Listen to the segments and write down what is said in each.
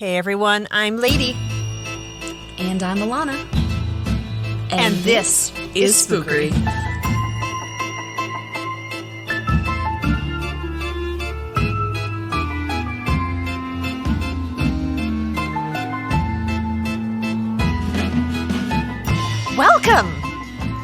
Hey everyone, I'm Lady. And I'm Alana. And this is Spookery.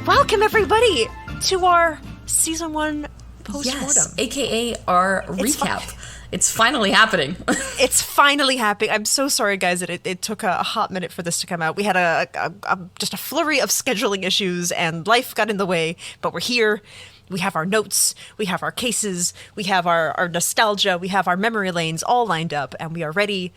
Welcome everybody to our season 1 postmortem. Yes, aka our recap. It's finally happening. It's finally happening. I'm so sorry, guys, that it took a hot minute for this to come out. We had just a flurry of scheduling issues, and life got in the way, but we're here. We have our notes, we have our cases, we have our nostalgia, we have our memory lanes all lined up, and we are ready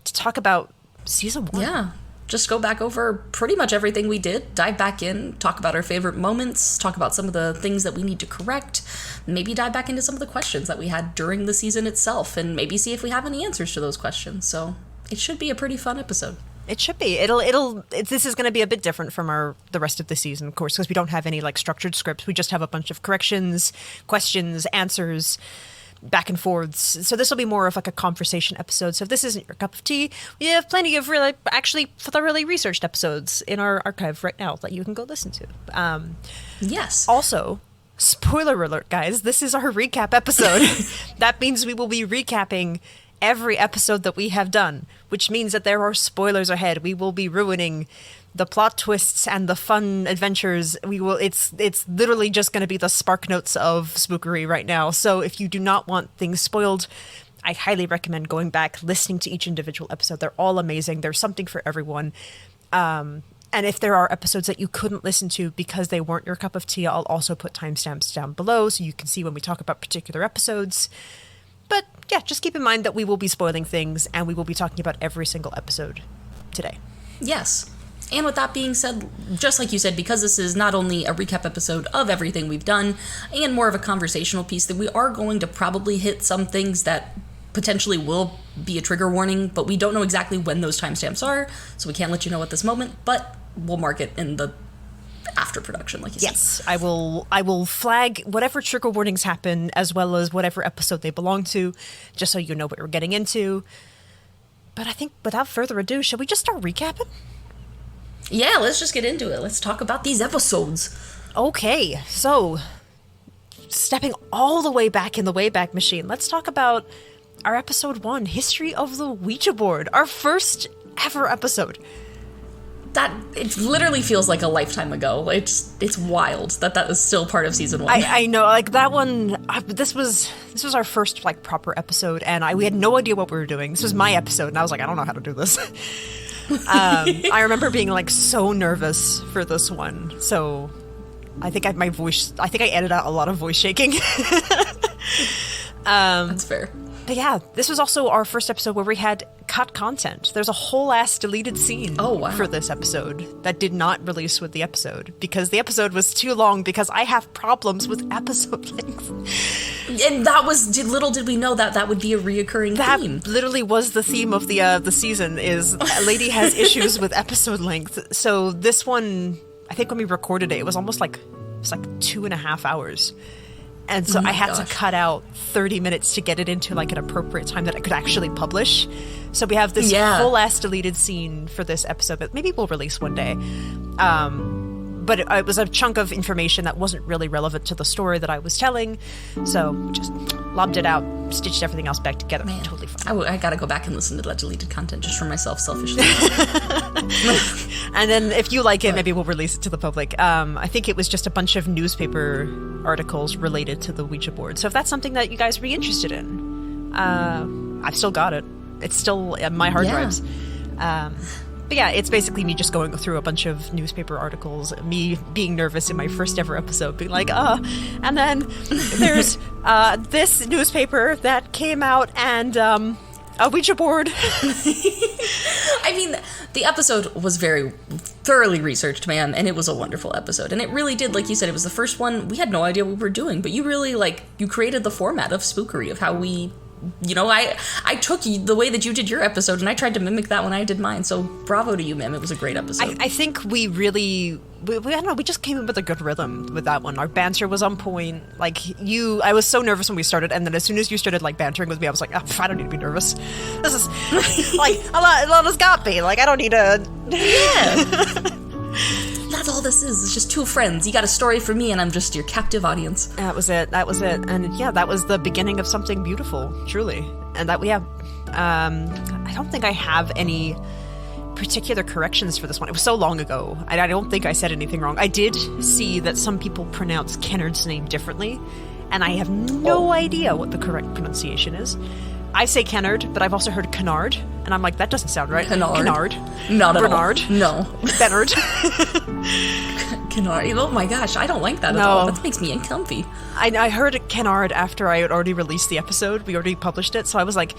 to talk about season 1. Yeah. Just go back over pretty much everything we did, dive back in, talk about our favorite moments, talk about some of the things that we need to correct, maybe dive back into some of the questions that we had during the season itself, and maybe see if we have any answers to those questions. So it should be a pretty fun episode. It should be. This is going to be a bit different from the rest of the season, of course, because we don't have any structured scripts. We just have a bunch of corrections, questions, answers, back and forths. So this will be more of a conversation episode. So if this isn't your cup of tea, we have plenty of actually thoroughly researched episodes in our archive right now that you can go listen to. Yes. Also, spoiler alert, guys, this is our recap episode. That means we will be recapping every episode that we have done, which means that there are spoilers ahead. We will be ruining the plot twists and the fun adventures. It's literally just going to be the spark notes of Spookery right now. So if you do not want things spoiled, I highly recommend going back, listening to each individual episode. They're all amazing. There's something for everyone. And if there are episodes that you couldn't listen to because they weren't your cup of tea, I'll also put timestamps down below so you can see when we talk about particular episodes. But yeah, just keep in mind that we will be spoiling things, and we will be talking about every single episode today. Yes. And with that being said, just like you said, because this is not only a recap episode of everything we've done and more of a conversational piece, that we are going to probably hit some things that potentially will be a trigger warning, but we don't know exactly when those timestamps are, so we can't let you know at this moment, but we'll mark it in the after production, like you said. Yes, I will flag whatever trigger warnings happen, as well as whatever episode they belong to, just so you know what we're getting into. But I think without further ado, shall we just start recapping? Yeah, let's just get into it. Let's talk about these episodes. Okay, so stepping all the way back in the Wayback Machine, let's talk about our episode 1, History of the Ouija Board, our first ever episode. It literally feels like a lifetime ago. It's wild that is still part of season 1. I know, that one. This was our first proper episode, and we had no idea what we were doing. This was my episode, and I was like, I don't know how to do this. I remember being so nervous for this one, so I think I edited out a lot of voice shaking. That's fair. But yeah, this was also our first episode where we had cut content. There's a whole ass deleted scene for this episode that did not release with the episode because the episode was too long, because I have problems with episode length. And that was, little did we know that would be a reoccurring theme. That literally was the theme of the season, is Lady has issues with episode length. So this one, I think when we recorded it was almost it was 2.5 hours. And so I had to cut out 30 minutes to get it into an appropriate time that I could actually publish. So we have this whole ass deleted scene for this episode that maybe we'll release one day. But it was a chunk of information that wasn't really relevant to the story that I was telling. So just lobbed it out, stitched everything else back together. Man, totally fine. I gotta go back and listen to that deleted content just for myself, selfishly. And then if you like it, maybe we'll release it to the public. I think it was just a bunch of newspaper articles related to the Ouija board. So if that's something that you guys would be interested in, I've still got it. It's still in my hard drives. But yeah, it's basically me just going through a bunch of newspaper articles, me being nervous in my first ever episode, being like, and then there's this newspaper that came out, and a Ouija board. I mean, the episode was very thoroughly researched, man, and it was a wonderful episode. And it really did, like you said, it was the first one. We had no idea what we were doing, but you really, you created the format of Spookery, of how we I took the way that you did your episode and I tried to mimic that when I did mine. So bravo to you, ma'am. It was a great episode. I think we really, I don't know, we just came in with a good rhythm with that one. Our banter was on point. Like, I was so nervous when we started, and then as soon as you started, like, bantering with me, I was like, I don't need to be nervous. This is, like, a lot has got me. Like, I don't need to... Yeah. That's all this is. It's just two friends. You got a story for me, and I'm just your captive audience. That was it. And yeah, that was the beginning of something beautiful, truly. And that we have... I don't think I have any particular corrections for this one. It was so long ago. I don't think I said anything wrong. I did see that some people pronounce Kennard's name differently, and I have no idea what the correct pronunciation is. I say Kennard, but I've also heard Kennard, and I'm like, that doesn't sound right. Kennard. Not at Bernard. all. No. Bernard. Kennard. Oh my gosh, I don't like that at all. That makes me uncomfy. I heard Kennard after I had already released the episode. We already published it, so I was like,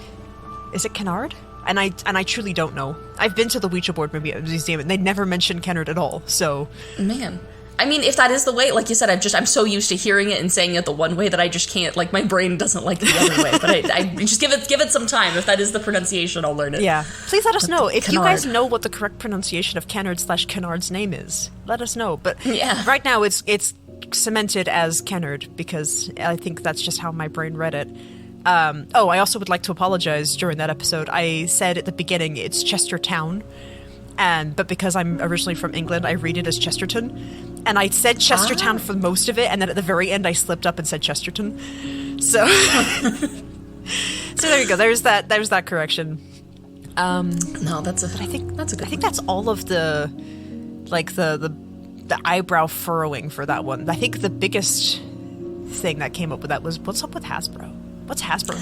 is it Kennard? And I truly don't know. I've been to the Ouija board museum, and they never mentioned Kennard at all, so... Man. I mean, if that is the way, like you said, I'm so used to hearing it and saying it the one way that I just can't, like, my brain doesn't like it the other way. But I just give it some time. If that is the pronunciation, I'll learn it. Yeah. Please let us know. If Kennard. You guys know what the correct pronunciation of Kennard/Kennard's name is, let us know. But yeah. Right now it's cemented as Kennard because I think that's just how my brain read it. I also would like to apologize during that episode. I said at the beginning it's Chestertown. But because I'm originally from England, I read it as Chesterton. And I said Chestertown for most of it, and then at the very end I slipped up and said Chesterton. So so there you go. There's that correction. No, that's a good I think that's all of the like the eyebrow furrowing for that one. I think the biggest thing that came up with that was, what's up with Hasbro? What's Hasbro?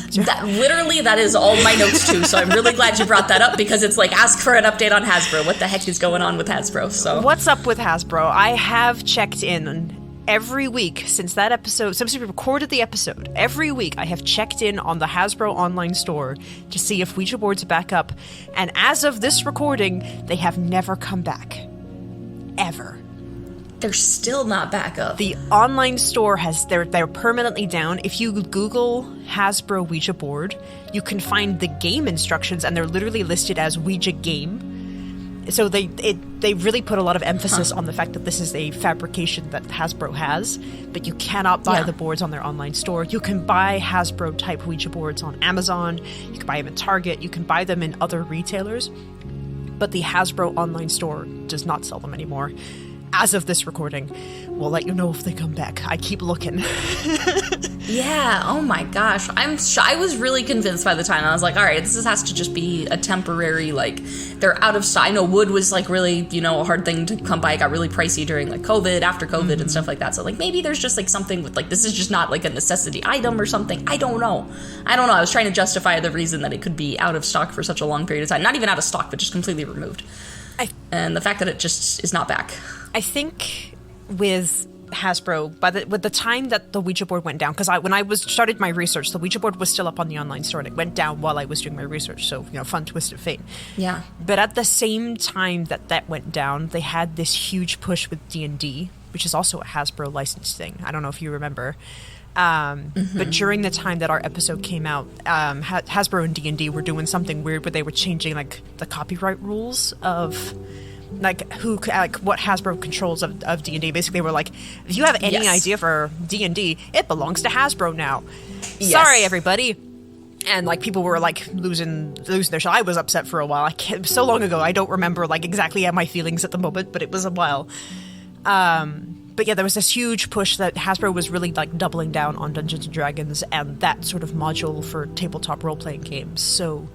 That is all my notes too, so I'm really glad you brought that up because it's like, ask for an update on Hasbro. What the heck is going on with Hasbro? So what's up with Hasbro? I have checked in every week since that episode, since we recorded the episode. Every week I have checked in on the Hasbro online store to see if Ouija boards are back up. And as of this recording, they have never come back. Ever. They're still not back up. The online store they're permanently down. If you Google Hasbro Ouija board, you can find the game instructions, and they're literally listed as Ouija game. So they really put a lot of emphasis on the fact that this is a fabrication that Hasbro has, but you cannot buy the boards on their online store. You can buy Hasbro type Ouija boards on Amazon. You can buy them in Target. You can buy them in other retailers, but the Hasbro online store does not sell them anymore. As of this recording, we'll let you know if they come back. I keep looking. Yeah, oh my gosh. I was really convinced by the time. I was like, all right, this has to just be a temporary, like, they're out of stock. I know wood was, like, really, a hard thing to come by. It got really pricey during, like, COVID, after COVID and stuff like that. So, like, maybe there's just, like, something with, like, this is just not, like, a necessity item or something. I don't know. I was trying to justify the reason that it could be out of stock for such a long period of time. Not even out of stock, but just completely removed. And the fact that it just is not back. I think with Hasbro, with the time that the Ouija board went down, because when I started my research, the Ouija board was still up on the online store, and it went down while I was doing my research. So, fun twist of fate. Yeah. But at the same time that went down, they had this huge push with D&D, which is also a Hasbro licensed thing. I don't know if you remember. But during the time that our episode came out, Hasbro and D&D were doing something weird where they were changing, like, the copyright rules of, like, what Hasbro controls of D&D. Basically, we're like, if you have any idea for D&D, it belongs to Hasbro now. Yes. Sorry, everybody. And, like, people were, like, losing their shit. I was upset for a while. So long ago, I don't remember, like, exactly my feelings at the moment, but it was a while. But yeah, there was this huge push that Hasbro was really, like, doubling down on Dungeons & Dragons and that sort of module for tabletop role-playing games. So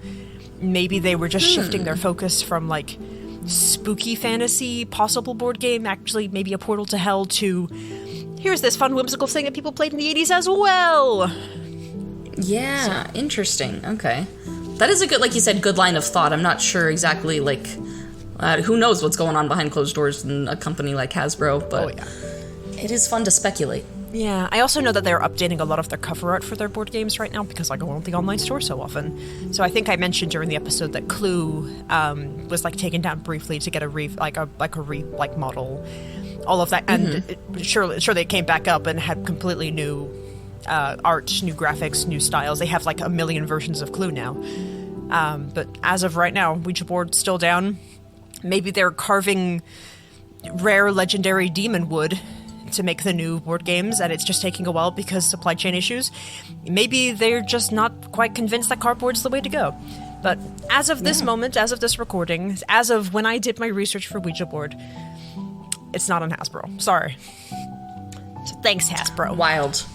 maybe they were just shifting their focus from, like, spooky fantasy possible board game, actually maybe a portal to hell, to here's this fun whimsical thing that people played in the 80s as well. Yeah, interesting. Okay. That is a good, like you said, good line of thought. I'm not sure exactly, like, who knows what's going on behind closed doors in a company like Hasbro, but it is fun to speculate. Yeah, I also know that they're updating a lot of their cover art for their board games right now because I go on the online store so often. So I think I mentioned during the episode that Clue was, like, taken down briefly to get a model, all of that, and sure they came back up and had completely new art, new graphics, new styles. They have like a million versions of Clue now. But as of right now, Ouija board's still down. Maybe they're carving rare legendary demon wood to make the new board games, and it's just taking a while because supply chain issues. Maybe they're just not quite convinced that cardboard's the way to go. But as of this moment, as of this recording, as of when I did my research for Ouija board, it's not on Hasbro. Sorry. So thanks, Hasbro. Wild.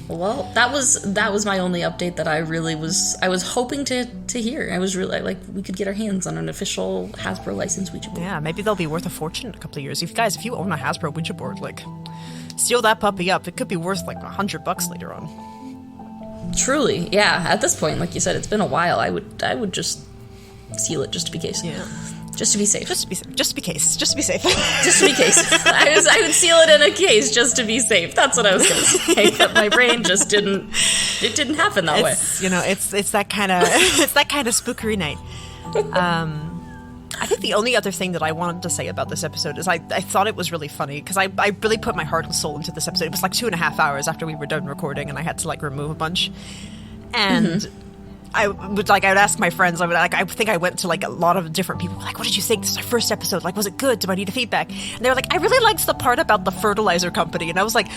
Well, that was my only update that I was hoping to hear. I was really like, we could get our hands on an official Hasbro licensed Ouija board. Yeah, maybe they'll be worth a fortune in a couple of years. If you own a Hasbro Ouija board, like, steal that puppy up. It could be worth like $100 later on. Truly, yeah. At this point, like you said, it's been a while. I would just seal it just to be case. Yeah. Just to be safe. Just to be safe. Just to be case. Just to be safe. Just to be case. I would seal it in a case just to be safe. That's what I was going to say. But my brain just didn't happen that way. You know, it's that kind of spookery night. I think the only other thing that I wanted to say about this episode is I thought it was really funny because I really put my heart and soul into this episode. It was like 2.5 hours after we were done recording, and I had to like remove a bunch. And I would ask my friends. I think I went to like a lot of different people. Like, what did you think? This is our first episode. Like, was it good? Do I need a feedback? And they were like, I really liked the part about the fertilizer company. And I was like,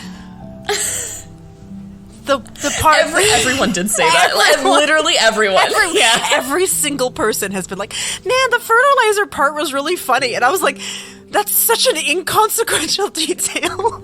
the part. Everyone did say that. Like, literally everyone. Every single person has been like, man, the fertilizer part was really funny. And I was like, that's such an inconsequential detail.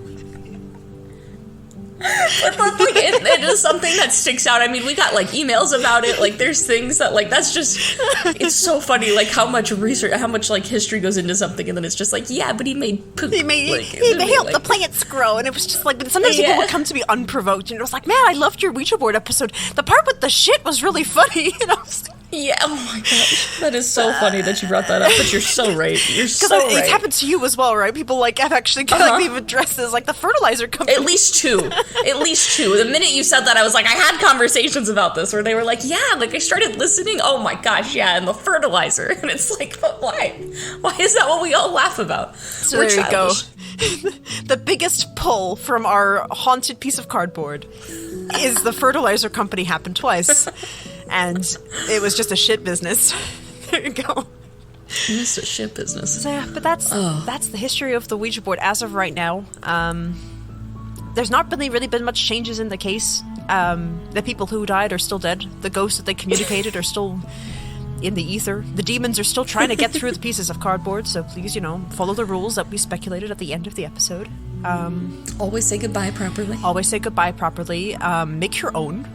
But like, it is something that sticks out. I mean, we got like emails about it. Like, there's things that like that's just it's so funny. Like how much research, how much like history goes into something, and then it's just like, yeah, but he helped the plants grow, and it was just like. But sometimes people would come to me unprovoked, and it was like, man, I loved your Ouija board episode. The part with the shit was really funny, and I was like, yeah, oh my gosh. That is so funny that you brought that up, but you're so right. You're so right. It's happened to you as well, right? People like have actually they've addressed this, like the fertilizer company. At least two. The minute you said that, I was like, I had conversations about this where they were like, yeah, like I started listening. Oh my gosh, yeah, and the fertilizer. And it's like, but why? Why is that what we all laugh about? So there you go. The biggest pull from our haunted piece of cardboard is the fertilizer company happened twice. And it was just a shit business. There you go. It's a shit business. So, yeah, but that's the history of the Ouija board as of right now. There's not really been much changes in the case. The people who died are still dead. The ghosts that they communicated are still in the ether. The demons are still trying to get through the pieces of cardboard. So please, follow the rules that we speculated at the end of the episode. Always say goodbye properly. Make your own.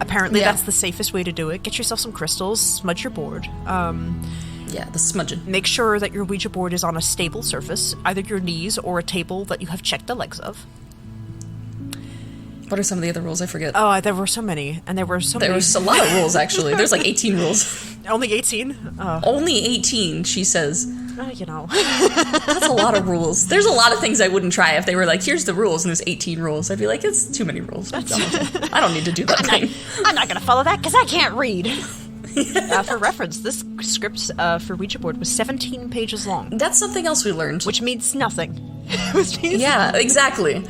Apparently that's the safest way to do it. Get yourself some crystals, smudge your board. The smudging. Make sure that your Ouija board is on a stable surface, either your knees or a table that you have checked the legs of. What are some of the other rules? I forget. Oh, there were so many. And there was a lot of rules, actually. There's like 18 rules. Only 18? Only 18, she says. That's a lot of rules. There's a lot of things I wouldn't try if they were like, here's the rules, and there's 18 rules. I'd be like, it's too many rules. I don't need to do that thing. I'm not going to follow that because I can't read. For reference, this script for Ouija board was 17 pages long. That's something else we learned. Which means nothing. Yeah, exactly.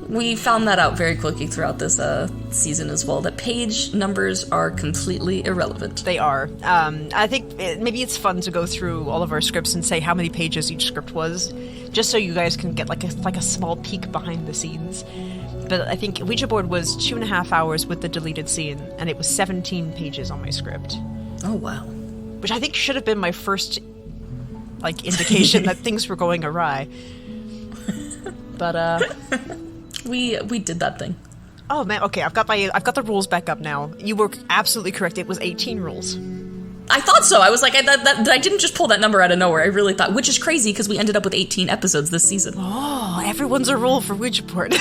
We found that out very quickly throughout this season as well, that page numbers are completely irrelevant. They are. I think maybe it's fun to go through all of our scripts and say how many pages each script was, just so you guys can get like a small peek behind the scenes. But I think Ouija board was 2.5 hours with the deleted scene, and it was 17 pages on my script. Oh, wow. Which I think should have been my first indication that things were going awry. But We did that thing. Oh man, okay, I've got the rules back up now. You were absolutely correct. It was 18 rules. I thought so. I was like, I didn't just pull that number out of nowhere. I really thought, which is crazy because we ended up with 18 episodes this season. Oh, everyone's a rule for Ouija board.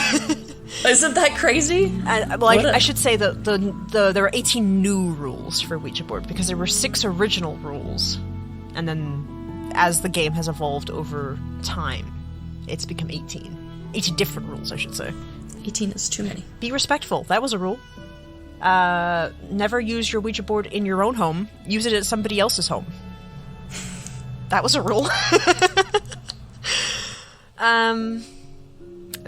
Isn't that crazy? I should say that there were 18 new rules for Ouija board because there were 6 original rules, and then as the game has evolved over time, it's become 18. 18 different rules, I should say. 18 is too many. Be respectful. That was a rule. Never use your Ouija board in your own home. Use it at somebody else's home. That was a rule.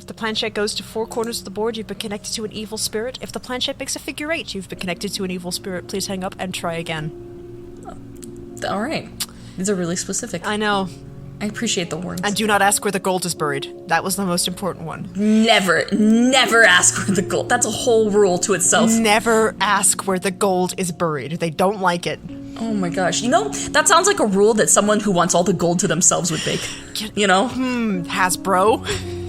If the planchette goes to 4 corners of the board, you've been connected to an evil spirit. If the planchette makes a figure 8, you've been connected to an evil spirit. Please hang up and try again. All right. These are really specific. I know. I appreciate the warnings. And do not ask where the gold is buried. That was the most important one. Never ask where the gold... That's a whole rule to itself. Never ask where the gold is buried. They don't like it. Oh my gosh. You know, that sounds like a rule that someone who wants all the gold to themselves would make. You know? Hasbro.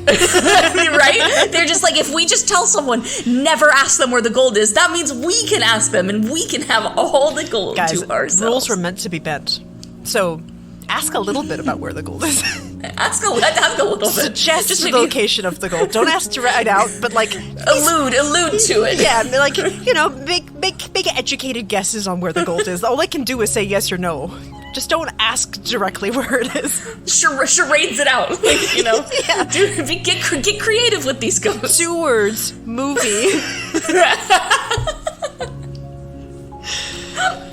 Right? They're just like, if we just tell someone, never ask them where the gold is, that means we can ask them and we can have all the gold Guys, to ourselves. Rules were meant to be bent. So, ask a little bit about where the gold is. Ask a little bit. Suggest just the maybe location of the gold. Don't ask to write out, but like... allude to it. Yeah, like, you know, make educated guesses on where the gold is. All I can do is say yes or no. Just don't ask directly where it is. Charades it out. Like, you know? Yeah. Dude, get creative with these ghosts. 2 words. Movie.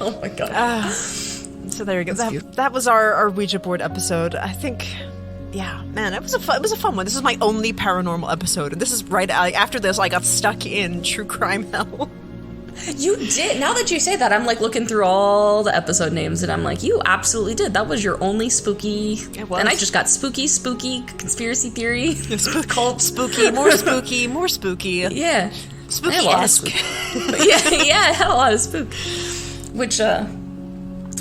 Oh my god. So there you go. That was our Ouija board episode. I think, yeah, man, it was a fun one. This is my only paranormal episode, and this is right after this. I got stuck in true crime hell. You did. Now that you say that, I'm like looking through all the episode names, and I'm like, you absolutely did. That was your only spooky. It was. And I just got spooky, conspiracy theory, cult, spooky, more spooky, more spooky. Yeah, spooky-esque. Yeah, I had a lot of spook. Which I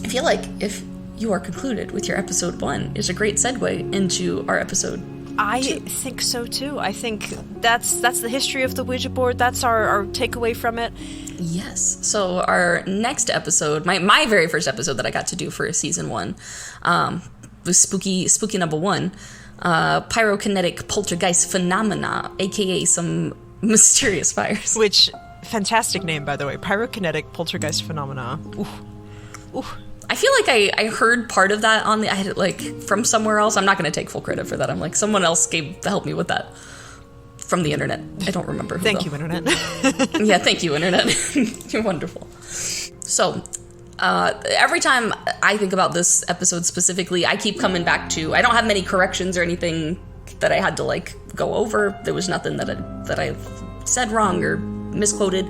feel like if you are concluded with your episode 1 is a great segue into our episode 2. I think so too. I think that's the history of the Ouija board. That's our takeaway from it. Yes. So our next episode, my very first episode that I got to do for season 1, was spooky number 1, pyrokinetic poltergeist phenomena, aka some mysterious fires. Which fantastic name, by the way. Pyrokinetic poltergeist phenomena. Ooh. I feel like I heard part of that I had it like from somewhere else. I'm not going to take full credit for that. I'm like, someone else helped me with that from the internet. I don't remember who. Thank you, internet. Yeah, thank you, internet. You're wonderful. So, every time I think about this episode specifically, I keep coming back to, I don't have many corrections or anything that I had to like go over. There was nothing that I said wrong or misquoted.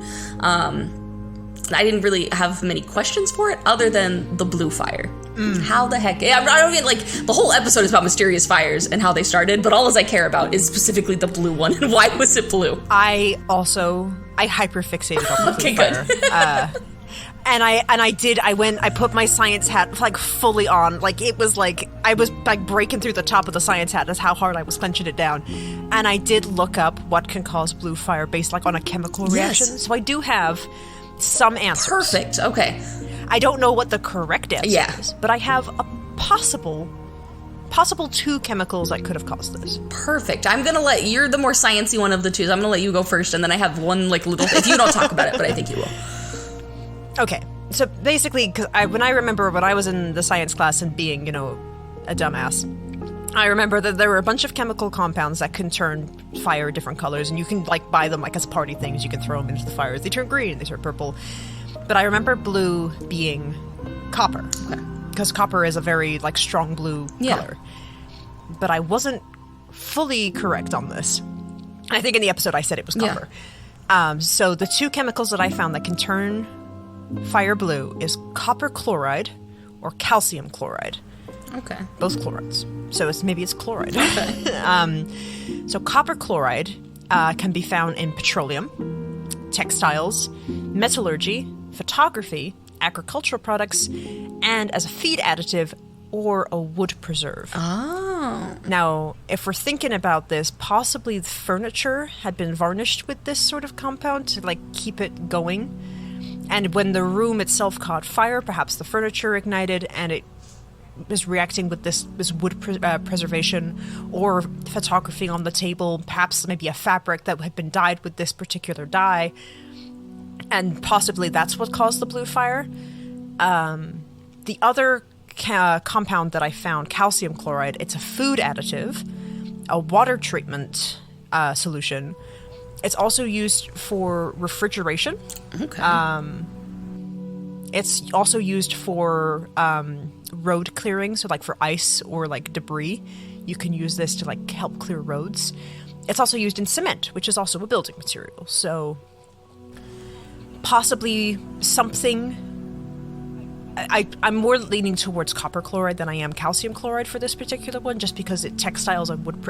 I didn't really have many questions for it other than the blue fire. How the heck? I don't get, like, the whole episode is about mysterious fires and how they started, but all I care about is specifically the blue one and why was it blue? I hyperfixated on the blue fire. Good. I put my science hat like fully on. Like it was like I was like breaking through the top of the science hat. That's how hard I was clenching it down. And I did look up what can cause blue fire based like on a chemical reaction. Yes. So I do have some answers. Perfect. Okay. I don't know what the correct answer is, but I have a possible 2 chemicals that could have caused this. Perfect. I'm gonna you're the more sciencey one of the two. So I'm gonna let you go first, and then I have one like little. If you don't talk about it, but I think you will. Okay. So basically, because when I remember when I was in the science class and being, you know, a dumbass, I remember that there were a bunch of chemical compounds that can turn fire different colors, and you can like buy them like as party things. You can throw them into the fires. They turn green, they turn purple. But I remember blue being copper, because copper is a very like strong blue color. But I wasn't fully correct on this. I think in the episode I said it was copper. So the 2 chemicals that I found that can turn fire blue is copper chloride or calcium chloride. Okay. Both chlorides. So maybe it's chloride. Okay. So copper chloride can be found in petroleum, textiles, metallurgy, photography, agricultural products, and as a feed additive or a wood preserve. Oh. Now, if we're thinking about this, possibly the furniture had been varnished with this sort of compound to like keep it going. And when the room itself caught fire, perhaps the furniture ignited and it was reacting with this wood preservation or photography on the table, perhaps maybe a fabric that had been dyed with this particular dye. And possibly that's what caused the blue fire. The other compound that I found, calcium chloride, it's a food additive, a water treatment solution. It's also used for refrigeration. Okay. It's also used for road clearing, so like for ice or like debris. You can use this to like help clear roads. it's also used in cement, which is also a building material. So possibly something... I'm more leaning towards copper chloride than I am calcium chloride for this particular one, just because it textiles a wood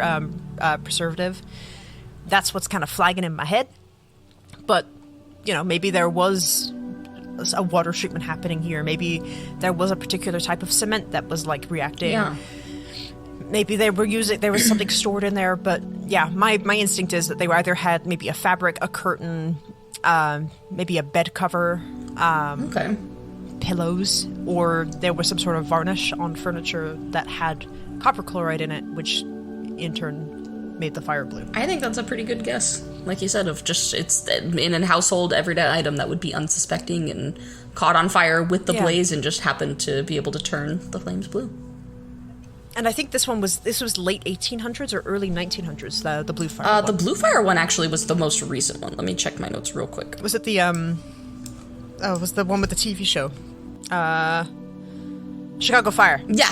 preservative. That's what's kind of flagging in my head. But, maybe there was a water treatment happening here. Maybe there was a particular type of cement that was, reacting. Yeah. Maybe there was something stored in there. But, yeah, my instinct is that they either had maybe a fabric, a curtain, maybe a bed cover. Okay. Pillows, or there was some sort of varnish on furniture that had copper chloride in it, which in turn made the fire blue. I think that's a pretty good guess. Like you said, it's in a household everyday item that would be unsuspecting and caught on fire with the blaze and just happened to be able to turn the flames blue. And I think this was late 1800s or early 1900s, the blue fire one. The blue fire one actually was the most recent one. Let me check my notes real quick. Was it the it was the one with the TV show? Chicago Fire. Yeah,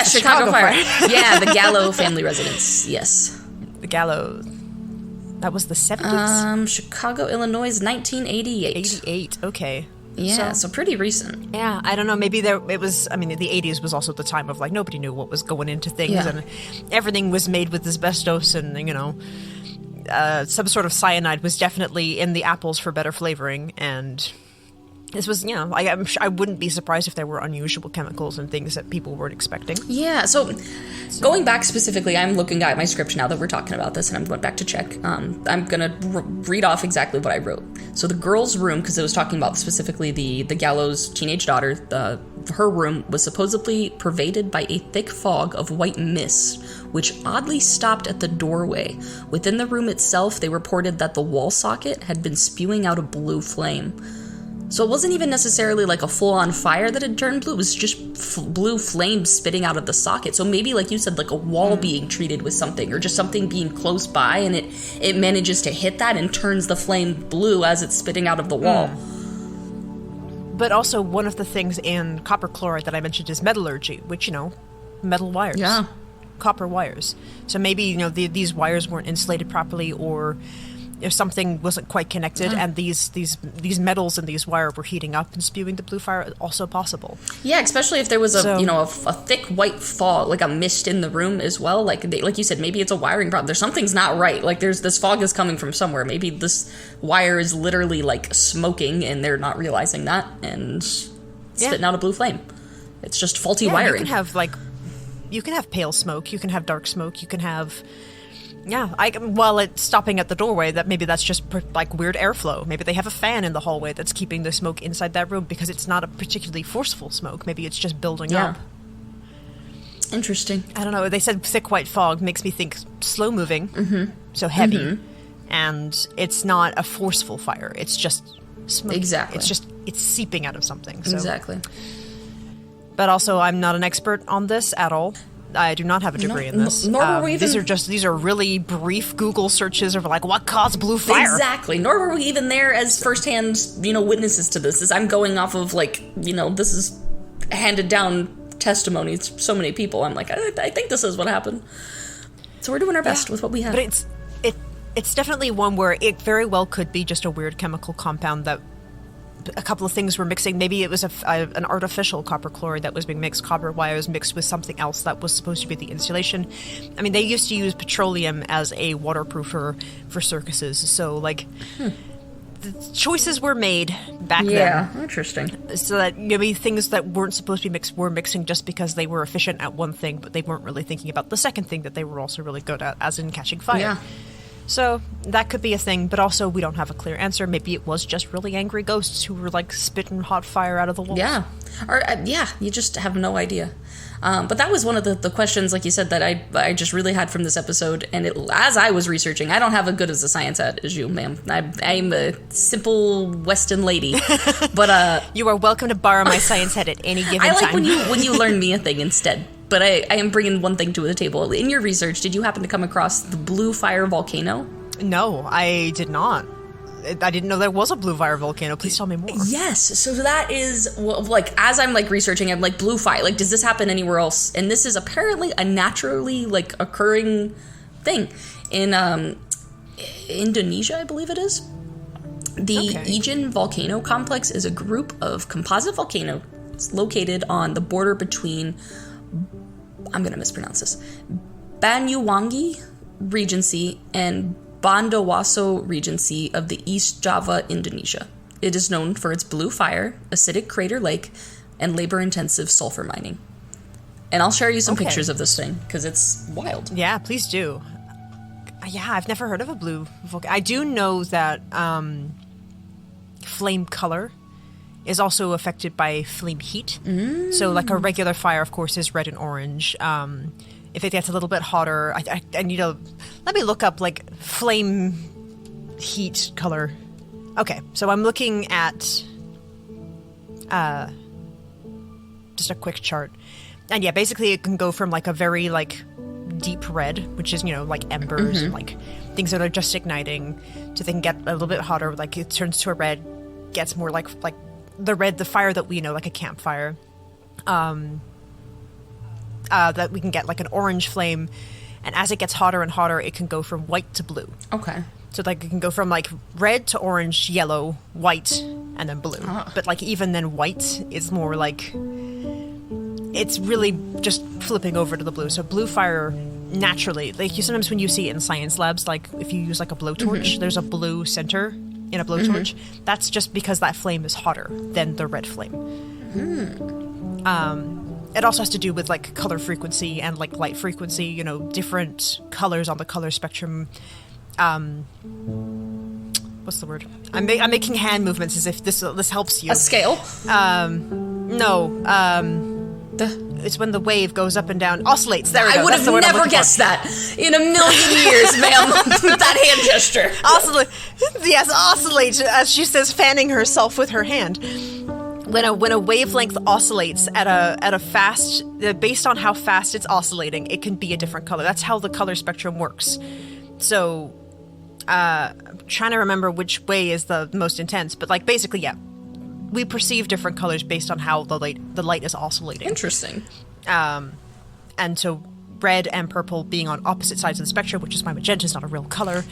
Chicago Fire. Yeah, the Gallo family residence. Yes. The Gallo. That was the 70s? Chicago, Illinois, 1988. 88, okay. Yeah, so pretty recent. Yeah, I don't know, maybe the 80s was also the time of, nobody knew what was going into things, and everything was made with asbestos, and, some sort of cyanide was definitely in the apples for better flavoring, and... This was, I wouldn't be surprised if there were unusual chemicals and things that people weren't expecting. Yeah, so going back specifically, I'm looking at my script now that we're talking about this, and I'm going back to check. I'm going to read off exactly what I wrote. So the girl's room, because it was talking about specifically the Gallo's teenage daughter, her room was supposedly pervaded by a thick fog of white mist, which oddly stopped at the doorway. Within the room itself, they reported that the wall socket had been spewing out a blue flame. So it wasn't even necessarily a full-on fire that had turned blue. It was just blue flames spitting out of the socket. So maybe, like you said, a wall being treated with something, or just something being close by, and it manages to hit that and turns the flame blue as it's spitting out of the wall. But also, one of the things in copper chloride that I mentioned is metallurgy, which, metal wires. Yeah. Copper wires. So maybe, these wires weren't insulated properly, or... if something wasn't quite connected, and these metals in these wire were heating up and spewing the blue fire, also possible. Yeah, especially if there was a thick white fog, a mist in the room as well. Like you said, maybe it's a wiring problem. Something's not right. There's this fog is coming from somewhere. Maybe this wire is literally smoking, and they're not realizing that and spitting out a blue flame. It's just faulty wiring. You can have pale smoke. You can have dark smoke. You can have. Yeah, while it's stopping at the doorway, that's just weird airflow. Maybe they have a fan in the hallway that's keeping the smoke inside that room because it's not a particularly forceful smoke. Maybe it's just building up. Interesting. I don't know. They said thick white fog makes me think slow moving, so heavy, and it's not a forceful fire. It's just smoke. Exactly. It's seeping out of something. So. Exactly. But also, I'm not an expert on this at all. I do not have a degree in this. Nor were we even... These are really brief Google searches of what caused blue fire. Exactly. Nor were we even there as firsthand, witnesses to this. As I'm going off of this is handed down testimonies. So many people. I'm I think this is what happened. So we're doing our best with what we have. But it's definitely one where it very well could be just a weird chemical compound that. A couple of things were mixing. Maybe it was an artificial copper chloride that was being mixed. Copper wires mixed with something else that was supposed to be the insulation. I mean, they used to use petroleum as a waterproofer for circuses. So, the choices were made back then. Yeah, interesting. So that maybe things that weren't supposed to be mixed were mixing just because they were efficient at one thing, but they weren't really thinking about the second thing that they were also really good at, as in catching fire. Yeah. So that could be a thing, but also we don't have a clear answer. Maybe it was just really angry ghosts who were spitting hot fire out of the walls. Yeah. Or you just have no idea. But that was one of the questions, like you said, that I just really had from this episode. And as I was researching, I don't have as good as a science head as you, ma'am. I'm a simple Weston lady. But you are welcome to borrow my science head at any given time. I like when you learn me a thing instead. But I am bringing one thing to the table. In your research, did you happen to come across the Blue Fire Volcano? No, I did not. I didn't know there was a blue fire volcano. Please tell me more. Yes, so that is, as I'm, researching, I'm blue fire. Does this happen anywhere else? And this is apparently a naturally, occurring thing. In Indonesia, I believe it is. The E18 volcano complex is a group of composite volcanoes located on the border between, I'm going to mispronounce this, Banyuwangi Regency and Bondowoso Regency of the East Java, Indonesia. It is known for its blue fire, acidic crater lake, and labor-intensive sulfur mining. And I'll share you some pictures of this thing, because it's wild. Yeah, please do. Yeah, I've never heard of a blue volcano. I do know that flame color is also affected by flame heat. So like a regular fire, of course, is red and orange. If it gets a little bit hotter, I need to... Let me look up, like, flame heat color. Okay, so I'm looking at just a quick chart. And yeah, basically it can go from, like, a very, like, deep red, which is, you know, like embers and, like, things that are just igniting, to they can get a little bit hotter, like, it turns to a red, gets more like the red, the fire that we know, like a campfire. That we can get, like, an orange flame, and as it gets hotter and hotter, it can go from white to blue. Okay. So, like, it can go from, like, red to orange, yellow, white, and then blue. But, like, even then white is more, like... It's really just flipping over to the blue. So blue fire, naturally, like, you sometimes when you see it in science labs, like, if you use, like, a blowtorch, there's a blue center in a blowtorch. That's just because that flame is hotter than the red flame. It also has to do with, like, color frequency and, like, light frequency, you know, different colors on the color spectrum. What's the word? I'm making hand movements as if this helps you. A scale? No. It's when the wave goes up and down, oscillates. There we go. I would have never guessed that in a million years, ma'am. With that hand gesture. Oscillate. Yes, oscillate, as she says, fanning herself with her hand. When a wavelength oscillates at a fast, based on how fast it's oscillating, it can be a different color. That's how the color spectrum works. So, I'm trying to remember which way is the most intense, but, like, basically, yeah, we perceive different colors based on how the light is oscillating. Interesting. And so red and purple being on opposite sides of the spectrum, which is why magenta is not a real color.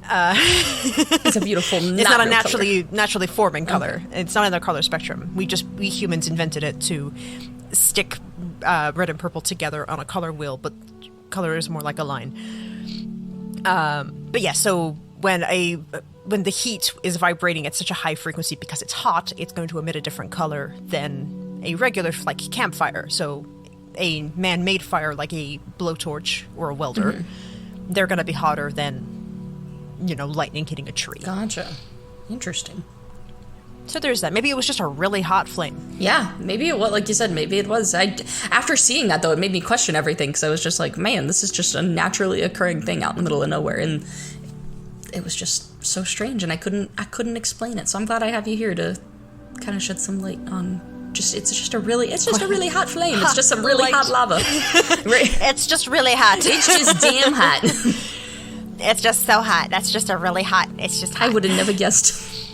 It's a beautiful, it's not a naturally forming color. Okay. It's not in the color spectrum. We humans invented it to stick red and purple together on a color wheel, but color is more like a line. But yeah, so when the heat is vibrating at such a high frequency because it's hot, it's going to emit a different color than a regular, like, campfire. So a man-made fire, like a blowtorch or a welder, they're going to be hotter than, you know, lightning hitting a tree. Gotcha. Interesting. So there's that. Maybe it was just a really hot flame. Yeah, maybe it was, like you said, maybe it was. After seeing that, though, it made me question everything, because I was just like, man, this is just a naturally occurring thing out in the middle of nowhere, and it was just so strange, and I couldn't explain it. So I'm glad I have you here to kind of shed some light on. It's just a really hot flame. It's just some really hot lava. It's just really hot. It's just damn hot. It's just so hot. That's just a really hot. It's just hot. I would have never guessed.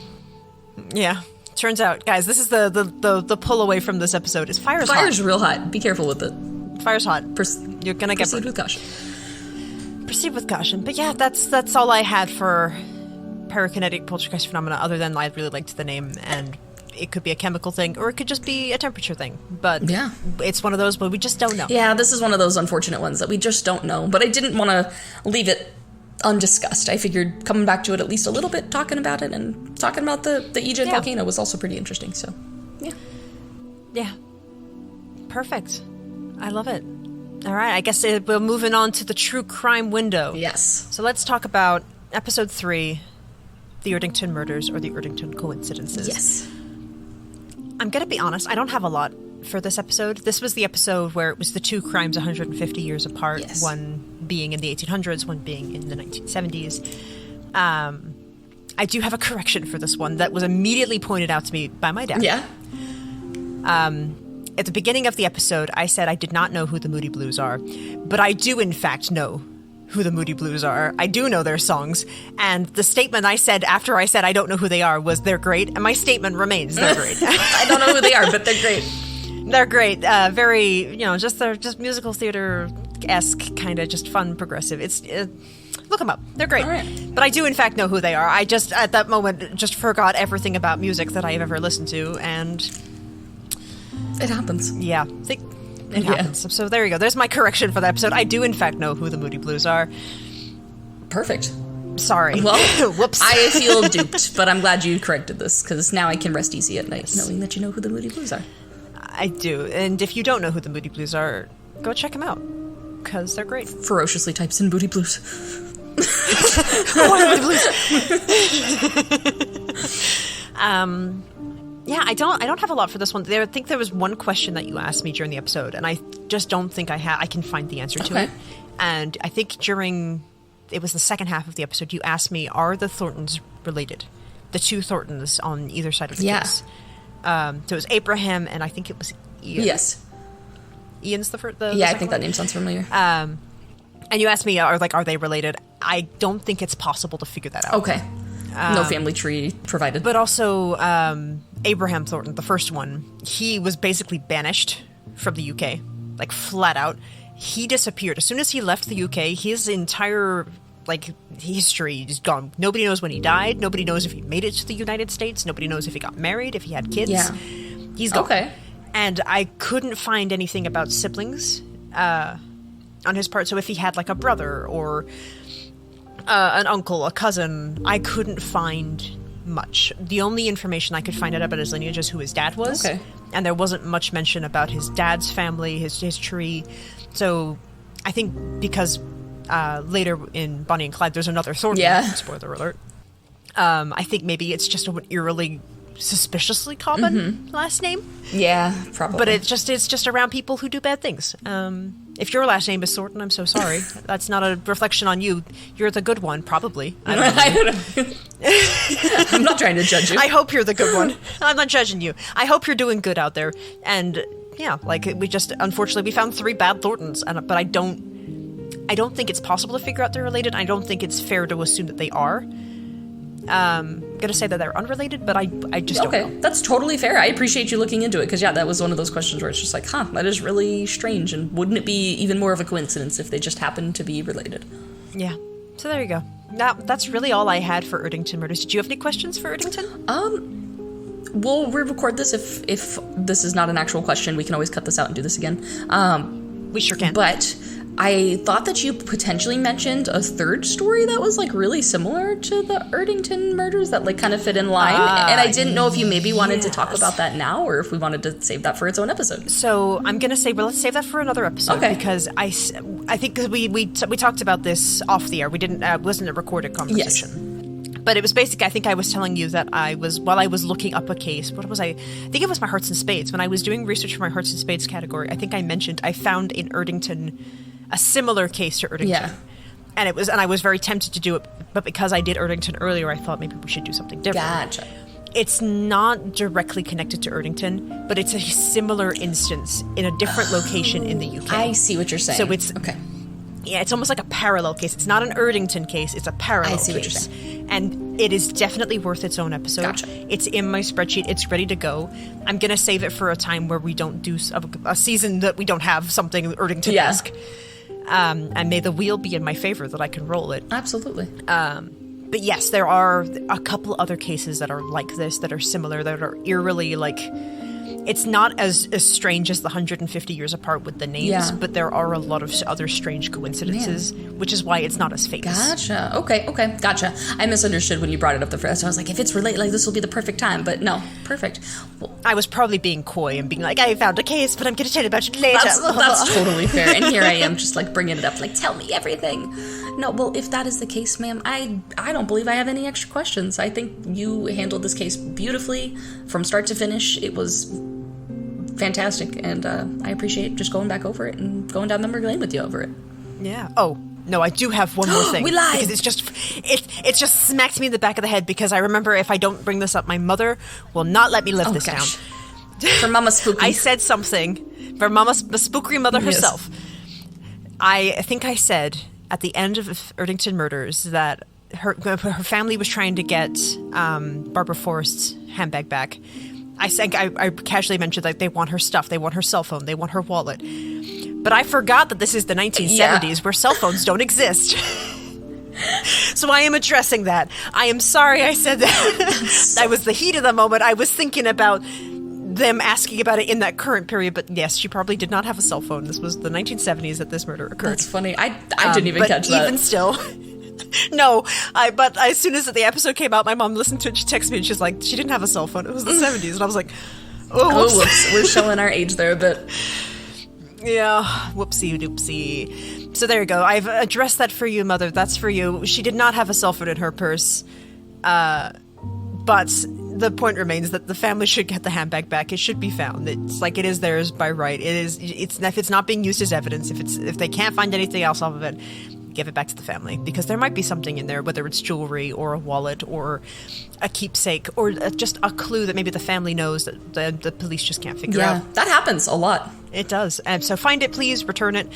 Yeah. Turns out, guys, this is the pull away from this episode is fire's hot. Fire's real hot. Be careful with it. Fire's hot. You're gonna get proceed with caution. Proceed with caution. But yeah, that's all I had for pyrokinetic poltergeist phenomena, other than I really liked the name, and it could be a chemical thing, or it could just be a temperature thing. But yeah, it's one of those, but we just don't know. Yeah, this is one of those unfortunate ones that we just don't know. But I didn't want to leave it undiscussed. I figured coming back to it at least a little bit, talking about it, and talking about the E18 volcano was also pretty interesting. So, yeah. Yeah. Perfect. I love it. All right, I guess we're moving on to the true crime window. Yes. So let's talk about episode 3, the Erdington murders, or the Erdington coincidences. Yes. I'm going to be honest, I don't have a lot for this episode. This was the episode where it was the two crimes 150 years apart, yes. One being in the 1800s, one being in the 1970s. I do have a correction for this one that was immediately pointed out to me by my dad. Yeah. At the beginning of the episode, I said I did not know who the Moody Blues are, but I do in fact know who the Moody Blues are. I do know their songs, and the statement I said after I said I don't know who they are was they're great, and my statement remains they're great. I don't know who they are, but they're great. They're great. Very, they're just musical theater-esque, kind of just fun, progressive. Look them up. They're great. All right. But I do, in fact, know who they are. I just, at that moment, just forgot everything about music that I've ever listened to, and... It happens. Yeah. It happens. So there you go. There's my correction for the episode. I do, in fact, know who the Moody Blues are. Perfect. Sorry. Well, whoops. I feel duped, but I'm glad you corrected this, because now I can rest easy at night knowing that you know who the Moody Blues are. I do. And if you don't know who the Moody Blues are, go check them out, because they're great. Ferociously types in Moody Blues. Moody Blues. Yeah, I don't have a lot for this one. I think there was one question that you asked me during the episode, and I just don't think I can find the answer to it. And I think it was the second half of the episode, you asked me, are the Thorntons related? The two Thorntons on either side of the case. So it was Abraham, and I think it was Ian. Yes. Ian's the first. Yeah, I think that name sounds familiar. And you asked me, are they related? I don't think it's possible to figure that out. Okay. No family tree provided. But also, Abraham Thornton, the first one, he was basically banished from the UK, like flat out. He disappeared. As soon as he left the UK, his entire history is gone. Nobody knows when he died. Nobody knows if he made it to the United States. Nobody knows if he got married, if he had kids. Yeah. He's gone. Okay. And I couldn't find anything about siblings on his part. So if he had like a brother or an uncle, a cousin, I couldn't find much. The only information I could find out about his lineage is who his dad was. Okay. And there wasn't much mention about his dad's family, his tree. So I think because later in Bonnie and Clyde, there's another Thornton. Yeah. Spoiler alert. I think maybe it's just an eerily, suspiciously common last name. Yeah, probably. But it's just around people who do bad things. If your last name is Thornton, I'm so sorry. That's not a reflection on you. You're the good one, probably. I don't know. I'm not trying to judge you. I hope you're the good one. I'm not judging you. I hope you're doing good out there. And yeah, unfortunately, we found 3 bad Thorntons, but I don't think it's possible to figure out they're related. I don't think it's fair to assume that they are. I'm gonna say that they're unrelated, but I just don't know. That's totally fair. I appreciate you looking into it, because that was one of those questions where it's just like, that is really strange, and wouldn't it be even more of a coincidence if they just happened to be related? Yeah. So there you go. That's really all I had for Erdington Murders. Did you have any questions for Erdington? We'll re-record this if this is not an actual question. We can always cut this out and do this again. We sure can. But I thought that you potentially mentioned a third story that was really similar to the Erdington murders that kind of fit in line, and I didn't know if you maybe wanted to talk about that now, or if we wanted to save that for its own episode. So I'm gonna say, let's save that for another episode, because I think because we talked about this off the air. We didn't wasn't a recorded conversation. Yes. But it was basically, I think I was telling you that while I was looking up a case, what was I think it was my Hearts and Spades. When I was doing research for my Hearts and Spades category, I think I mentioned I found in Erdington a similar case to Erdington. Yeah. And I was very tempted to do it, but because I did Erdington earlier, I thought maybe we should do something different. Gotcha. It's not directly connected to Erdington, but it's a similar instance in a different location in the UK. I see what you're saying. So it's okay. Yeah, it's almost like a parallel case. It's not an Erdington case, it's a parallel case. I see what you're saying. And it is definitely worth its own episode. Gotcha. It's in my spreadsheet. It's ready to go. I'm going to save it for a time where we don't do a season that we don't have something Erdington-esque. And may the wheel be in my favor that I can roll it. Absolutely. But yes, there are a couple other cases that are like this, that are similar, that are eerily it's not as strange as the 150 years apart with the names, but there are a lot of other strange coincidences, which is why it's not as famous. Gotcha. Okay, gotcha. I misunderstood when you brought it up the first. I was like, if it's related, this will be the perfect time. But no, perfect. Well, I was probably being coy and being like, I found a case, but I'm going to tell you about it later. That's totally fair. And here I am just bringing it up, tell me everything. No, well, if that is the case, ma'am, I don't believe I have any extra questions. I think you handled this case beautifully from start to finish. It was fantastic, and I appreciate just going back over it and going down memory lane with you over it. Yeah. Oh, no, I do have one more thing. We lied! Because it's just smacked me in the back of the head, because I remember if I don't bring this up, my mother will not let me live this down. For Mama Spooky. I said something for Mama Spookery mother herself. I think I said at the end of Erdington Murders that her family was trying to get Barbara Forrest's handbag back. I casually mentioned they want her stuff, they want her cell phone, they want her wallet. But I forgot that this is the 1970s where cell phones don't exist. So I am addressing that. I am sorry I said that. That was the heat of the moment. I was thinking about them asking about it in that current period, but yes, she probably did not have a cell phone. This was the 1970s that this murder occurred. That's funny. I didn't even catch that. Even still... No, but as soon as the episode came out, my mom listened to it, she texted me, and she's like, she didn't have a cell phone. It was the 70s. And I was like, whoops. We're showing our age there a bit. Yeah, whoopsie doopsie. So there you go. I've addressed that for you, Mother. That's for you. She did not have a cell phone in her purse. But the point remains that the family should get the handbag back. It should be found. It's like it is theirs by right. If it's not being used as evidence, if they can't find anything else off of it, give it back to the family, because there might be something in there, whether it's jewelry or a wallet or a keepsake or just a clue that maybe the family knows that the police just can't figure out. Yeah, that happens a lot. It does. And so find it, please, return it.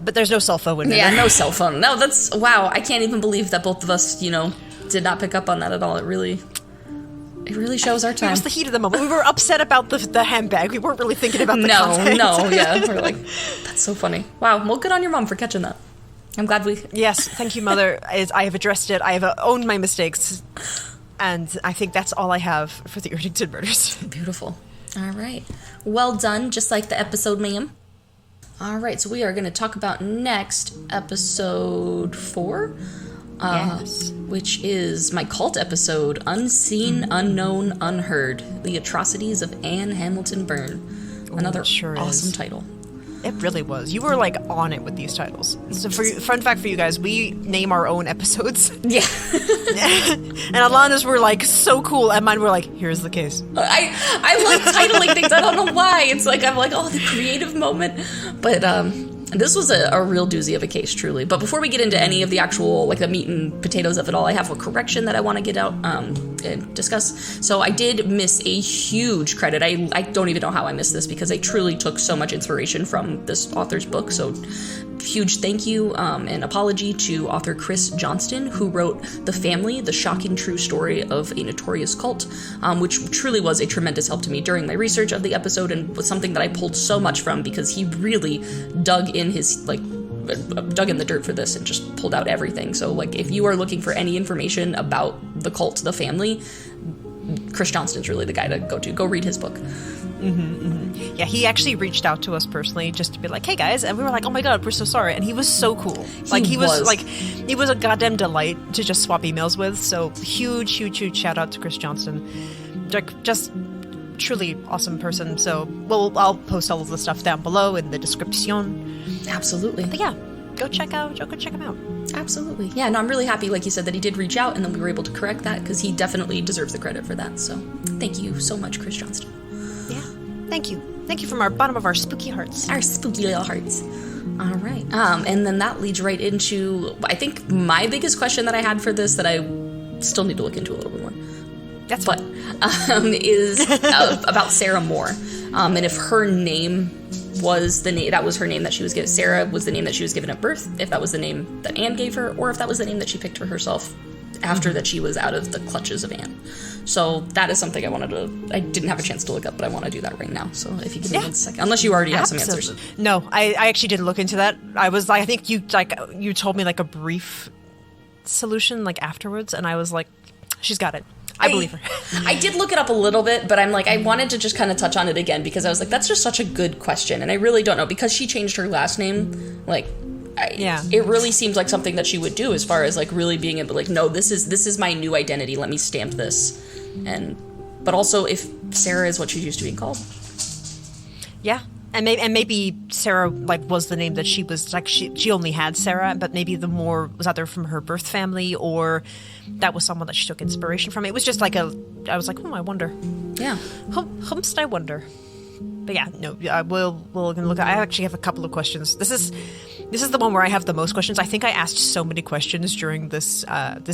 But there's no cell phone in there. Yeah, no cell phone. No, that's, wow, I can't even believe that both of us, did not pick up on that at all. It really shows our time. It was the heat of the moment. We were upset about the handbag. We weren't really thinking about the content. Yeah. We're like, that's so funny. Wow, well, good on your mom for catching that. I'm glad we... Yes, thank you, Mother. I have addressed it. I have owned my mistakes. And I think that's all I have for the Erdington murders. Beautiful. All right. Well done, just like the episode, ma'am. All right, so we are going to talk about next episode 4. Yes. Which is my cult episode, Unseen, Unknown, Unheard, The Atrocities of Anne Hamilton-Byrne. Another awesome title. It really was. You were like on it with these titles. So fun fact for you guys, we name our own episodes. Yeah. And Alana's were like so cool, and mine were like, here's the case. I like titling things. I don't know why. It's like I'm like, oh, the creative moment. But this was a real doozy of a case, truly. But before we get into any of the actual, like the meat and potatoes of it all, I have a correction that I want to get out and discuss. So I did miss a huge credit. I don't even know how I missed this, because I truly took so much inspiration from this author's book. So huge thank you and apology to author Chris Johnston, who wrote The Family, The Shocking True Story of a Notorious Cult, which truly was a tremendous help to me during my research of the episode, and was something that I pulled so much from, because he really dug in the dirt for this and just pulled out everything. So like, if you are looking for any information about the cult, The Family, Chris Johnston's really the guy to go to. Go read his book. Yeah, he actually reached out to us personally just to be like, hey guys, and we were like, oh my god, we're so sorry. And he was so cool. He was a goddamn delight to just swap emails with. So huge shout out to Chris Johnston. Just truly awesome person. So I'll post all of the stuff down below in the description. Absolutely. But yeah, go check him out. Absolutely. Yeah, no, I'm really happy, like you said, that he did reach out, and then we were able to correct that, because he definitely deserves the credit for that. So thank you so much, Chris Johnston. Yeah, thank you. Thank you from our bottom of our spooky hearts. Our spooky little hearts. All right. And then that leads right into, I think, my biggest question that I had for this, that I still need to look into a little bit more. That's what is about Sarah Moore, and if her name was the name, that was her name that she was given. Sarah was the name that she was given at birth, if that was the name that Anne gave her, or if that was the name that she picked for herself after that she was out of the clutches of Anne. So that is something I didn't have a chance to look up, but I want to do that right now. So if you give me 1 second, unless you already have some answers. No, I actually didn't look into that. I think you told me like a brief solution like afterwards, and I was like, she's got it. I believe her. I did look it up a little bit, but I'm like, I wanted to just kind of touch on it again, because I was like, that's just such a good question, and I really don't know, because she changed her last name, like, it really seems like something that she would do, as far as like really being able to, like, no, this is my new identity, let me stamp this. But also, if Sarah is what she's used to being called. Yeah. And maybe Sarah was the name that she was she only had Sarah, but maybe the Moore was either from her birth family, or that was someone that she took inspiration from. It was just like I was like, I wonder. Yeah. Humst, I wonder. But yeah, no, we'll look. I actually have a couple of questions. This is the one where I have the most questions. I think I asked so many questions during this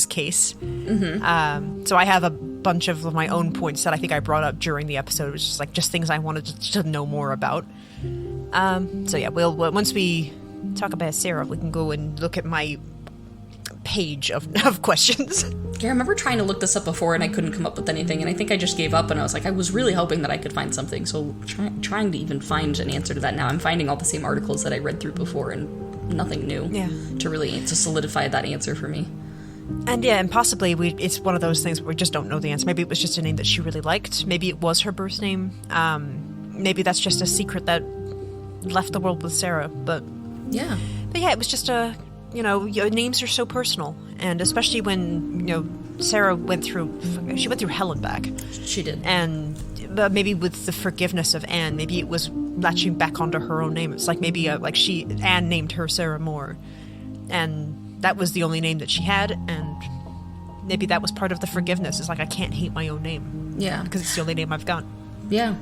case. Mm-hmm. So I have a bunch of my own points that I think I brought up during the episode, which is just things I wanted to know more about. So yeah, we'll once we talk about Sarah, we can go and look at my page of questions. Yeah, I remember trying to look this up before, and I couldn't come up with anything, and I think I just gave up, and I was like, I was really hoping that I could find something, so trying to even find an answer to that now. I'm finding all the same articles that I read through before, and nothing new to solidify that answer for me. And possibly it's one of those things where we just don't know the answer. Maybe it was just a name that she really liked. Maybe it was her birth name. Maybe that's just a secret that left the world with Sarah. But yeah, it was just your names are so personal, and especially when Sarah went through hell and back. She did, and maybe with the forgiveness of Anne, maybe it was latching back onto her own name. It's like maybe Anne named her Sarah Moore, and that was the only name that she had, and maybe that was part of the forgiveness. It's like, I can't hate my own name. Yeah. Because it's the only name I've got. Yeah.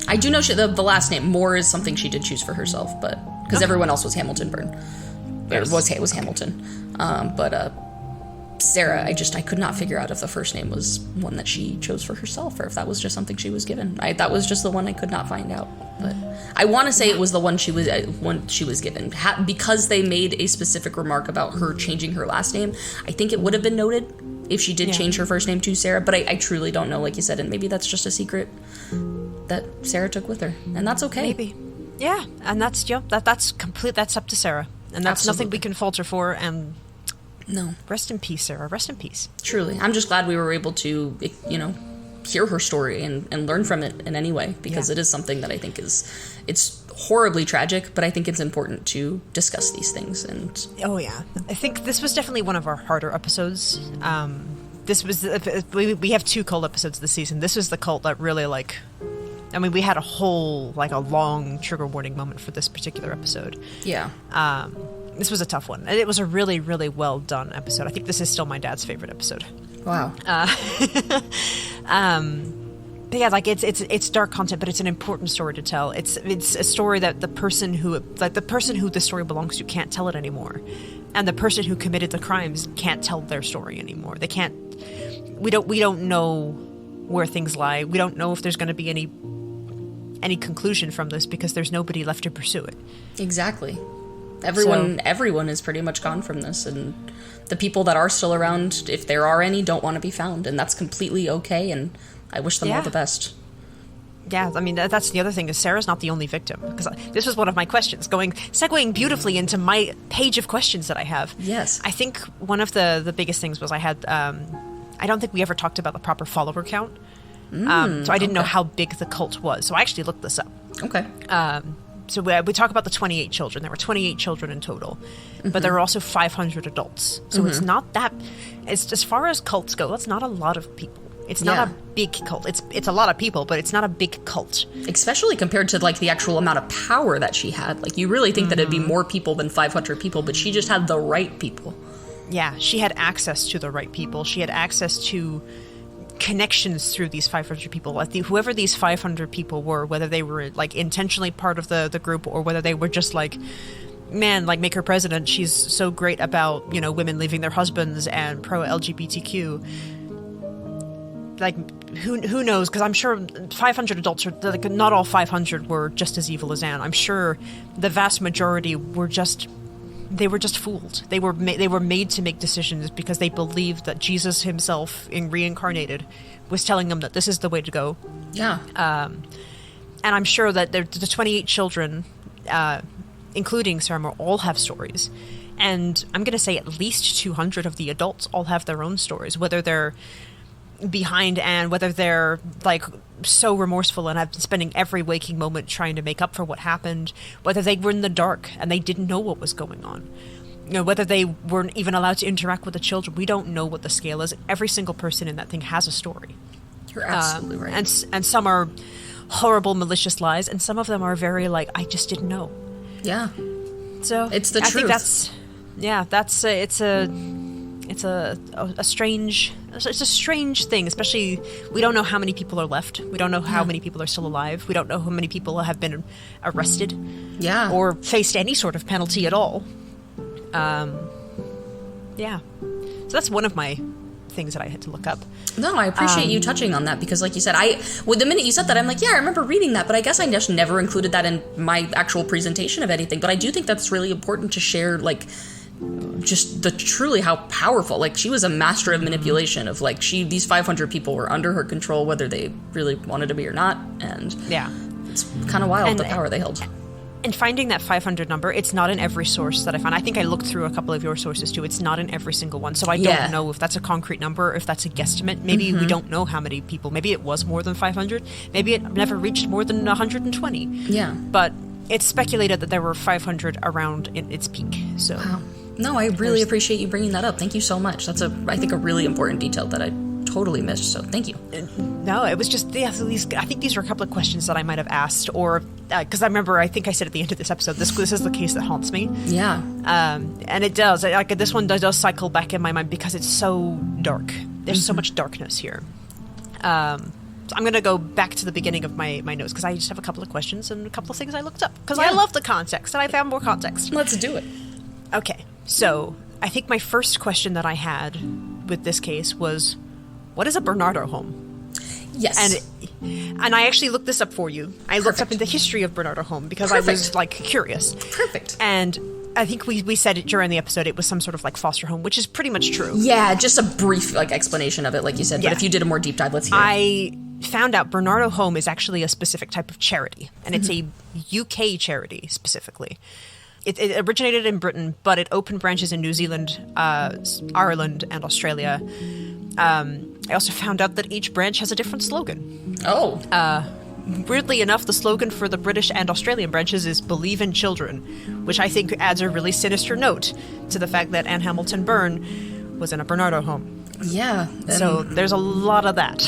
I do know the last name, Moore, is something she did choose for herself, but because everyone else was Hamilton-Byrne. Yes. It was Hamilton. But Sarah, I could not figure out if the first name was one that she chose for herself or if that was just something she was given. That was just the one I could not find out. But I want to say it was the one she was given. Because they made a specific remark about her changing her last name, I think it would have been noted if she did change her first name to Sarah, but I truly don't know, like you said, and maybe that's just a secret that Sarah took with her, and that's okay. Maybe. Yeah, and that's complete. That's up to Sarah, and that's nothing we can falter for. And no, rest in peace, Sarah. Rest in peace. Truly, I'm just glad we were able to, hear her story and learn from it in any way, because it is something that I think it's horribly tragic, but I think it's important to discuss these things. And I think this was definitely one of our harder episodes. This was we have 2 cult episodes this season. This was the cult that really we had a whole a long trigger warning moment for this particular episode. Yeah. This was a tough one, and it was a really, really well done episode. I think this is still my dad's favorite episode. Wow. But yeah, it's dark content, but it's an important story to tell. It's a story that the person who the story belongs to can't tell it anymore, and the person who committed the crimes can't tell their story anymore. They can't. We don't know where things lie. We don't know if there's going to be any conclusion from this, because there's nobody left to pursue it. Exactly. Everyone is pretty much gone from this, and the people that are still around, if there are any, don't want to be found, and that's completely okay, and I wish them all the best. Yeah, that's the other thing, is Sarah's not the only victim, because this was one of my questions, segueing beautifully into my page of questions that I have. Yes. I think one of the biggest things was I had, I don't think we ever talked about the proper follower count, so I didn't know how big the cult was, so I actually looked this up. Okay. So we talk about the 28 children. There were 28 children in total, but there were also 500 adults. So it's not that. As far as cults go, that's not a lot of people. It's not a big cult. It's a lot of people, but it's not a big cult. Especially compared to the actual amount of power that she had. You really think that it'd be more people than 500 people, but she just had the right people. Yeah, she had access to the right people. She had access to connections through these 500 people. Whoever these 500 people were, whether they were intentionally part of the group, or whether they were just make her president, she's so great about women leaving their husbands and pro LGBTQ. Who knows, because I'm sure 500 adults are not all 500 were just as evil as Anne. I'm sure the vast majority were just fooled. They were made to make decisions because they believed that Jesus himself, reincarnated, was telling them that this is the way to go. Yeah. And I'm sure that the 28 children, including Sarah Moore, all have stories. And I'm going to say at least 200 of the adults all have their own stories, whether they're behind Anne, whether they're so remorseful and have been spending every waking moment trying to make up for what happened, whether they were in the dark and they didn't know what was going on, whether they weren't even allowed to interact with the children. We don't know what the scale is. Every single person in that thing has a story. You're absolutely right. And some are horrible, malicious lies, and some of them are very I just didn't know. Yeah. So it's the truth. I think it's a strange thing, especially we don't know how many people are left. We don't know how many people are still alive. We don't know how many people have been arrested or faced any sort of penalty at all. So that's one of my things that I had to look up. No, I appreciate you touching on that, because like you said, the minute you said that, I'm I remember reading that, but I guess I just never included that in my actual presentation of anything. But I do think that's really important to share, just truly how powerful, she was a master of manipulation of these 500 people were under her control, whether they really wanted to be or not, and it's kind of wild, the power they held. And finding that 500 number, it's not in every source that I found. I think I looked through a couple of your sources too. It's not in every single one. So I don't know if that's a concrete number or if that's a guesstimate. Maybe we don't know how many people. Maybe it was more than 500. Maybe it never reached more than 120. Yeah. But it's speculated that there were 500 around in its peak. So. Wow. No, I really appreciate you bringing that up. Thank you so much. That's I think a really important detail that I totally missed, so thank you. No, it was just, I think these were a couple of questions that I might have asked, or, because I think I said at the end of this episode, this is the case that haunts me. Yeah. And it does. This one does cycle back in my mind because it's so dark. There's so much darkness here. So I'm going to go back to the beginning of my notes, because I just have a couple of questions and a couple of things I looked up, because I love the context, and I found more context. Let's do it. Okay, so I think my first question that I had with this case was, what is a Bernardo home? Yes. And I actually looked this up for you. I looked up into the history of Bernardo home because I was curious. Perfect. And I think we said it during the episode, it was some sort of foster home, which is pretty much true. Yeah, just a brief explanation of it, like you said. Yeah. But if you did a more deep dive, let's hear it. I found out Bernardo home is actually a specific type of charity, and it's a UK charity specifically. It originated in Britain, but it opened branches in New Zealand, Ireland, and Australia. I also found out that each branch has a different slogan. Oh. Weirdly enough, the slogan for the British and Australian branches is "Believe in Children," which I think adds a really sinister note to the fact that Hamilton-Byrne was in a Bernardo home. Yeah. So there's a lot of that.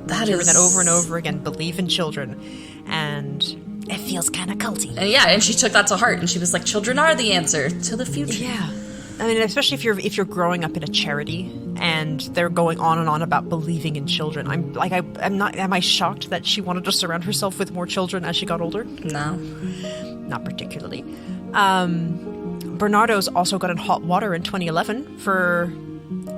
That is that over and over again. Believe in children. And it feels kind of culty. And she took that to heart, and she was like, children are the answer to the future. Yeah. I mean, especially if you're growing up in a charity and they're going on and on about believing in children. I'm not. Am I shocked that she wanted to surround herself with more children as she got older? No, not particularly. Bernardo's also got in hot water in 2011 for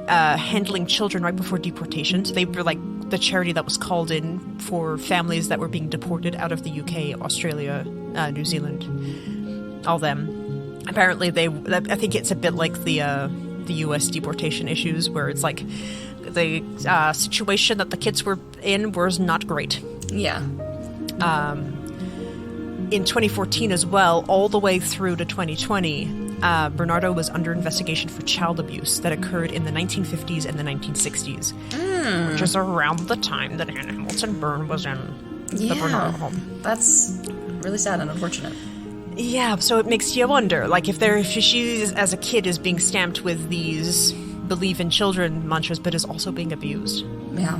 handling children right before deportation. So they were the charity that was called in for families that were being deported out of the UK, Australia, New Zealand, all them. Apparently, I think it's a bit like the U.S. deportation issues, where it's the situation that the kids were in was not great. Yeah. In 2014 as well, all the way through to 2020, Bernardo was under investigation for child abuse that occurred in the 1950s and the 1960s, which is around the time that Hamilton-Byrne was in the Bernardo home. That's really sad and unfortunate. Yeah, so it makes you wonder, if she as a kid is being stamped with these believe in children mantras, but is also being abused. Yeah.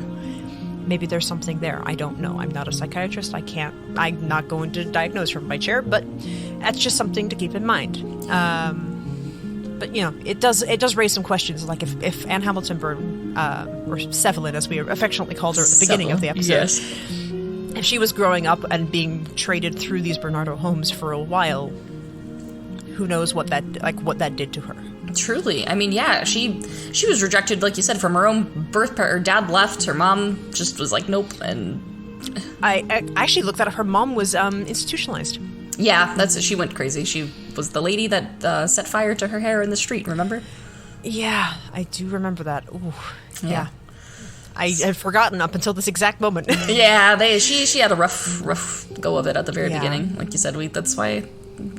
Maybe there's something there. I don't know. I'm not a psychiatrist. I'm not going to diagnose from my chair, but that's just something to keep in mind. But it does raise some questions, like if Anne Hamilton-Byrne, or Sevelin, as we affectionately called her at the beginning of the episode. Yes. If she was growing up and being traded through these Bernardo homes for a while, who knows what that did to her. Truly. I mean, yeah, she was rejected, like you said, from her own birth parent. Her dad left, her mom just was like, nope, and... I actually looked at it. Her mom was institutionalized. Yeah, she went crazy. She was the lady that set fire to her hair in the street, remember? Yeah, I do remember that. Ooh, yeah. I had forgotten up until this exact moment. Yeah, she had a rough go of it at the very beginning. Like you said, that's why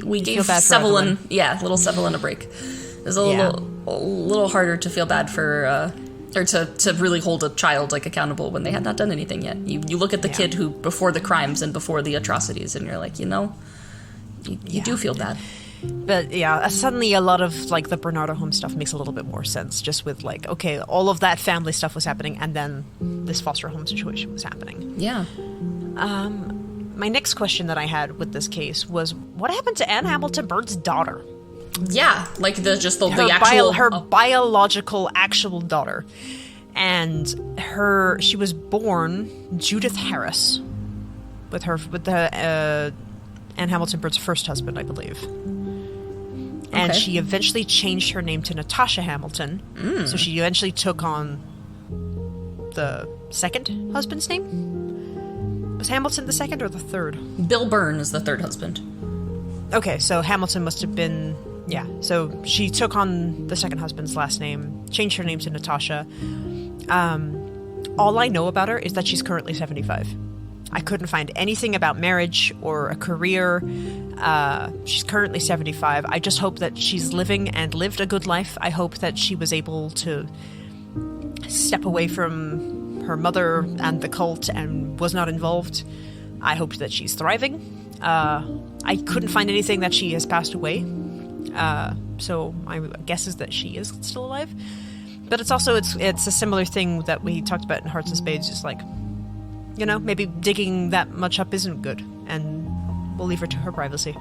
we gave Sevelin, little Sevelin a break. It was a little harder to feel bad for, or to really hold a child accountable when they had not done anything yet. You look at the kid who before the crimes and before the atrocities, and you're like, you do feel bad. But suddenly a lot of the Bernardo home stuff makes a little bit more sense, just with okay, all of that family stuff was happening, and then this foster home situation was happening. Yeah. My next question that I had with this case was, what happened to Anne Hamilton-Byrne's daughter? Yeah, her biological actual daughter, and she was born Judith Harris with Anne Hamilton-Byrne's first husband, I believe. And she eventually changed her name to Natasha Hamilton. So she eventually took on the second husband's name. Was Hamilton the second or the third? Bill Byrne is the third husband. Okay, so Hamilton must have been... Yeah, so she took on the second husband's last name, changed her name to Natasha. All I know about her is that she's currently 75. I couldn't find anything about marriage or a career. She's currently 75. I just hope that she's living and lived a good life. I hope that she was able to step away from her mother and the cult and was not involved. I hope that she's thriving. I couldn't find anything that she has passed away. So my guess is that she is still alive. But it's also, it's a similar thing that we talked about in Hearts and Spades. It's like, you know, maybe digging that much up isn't good, and we'll leave her to her privacy.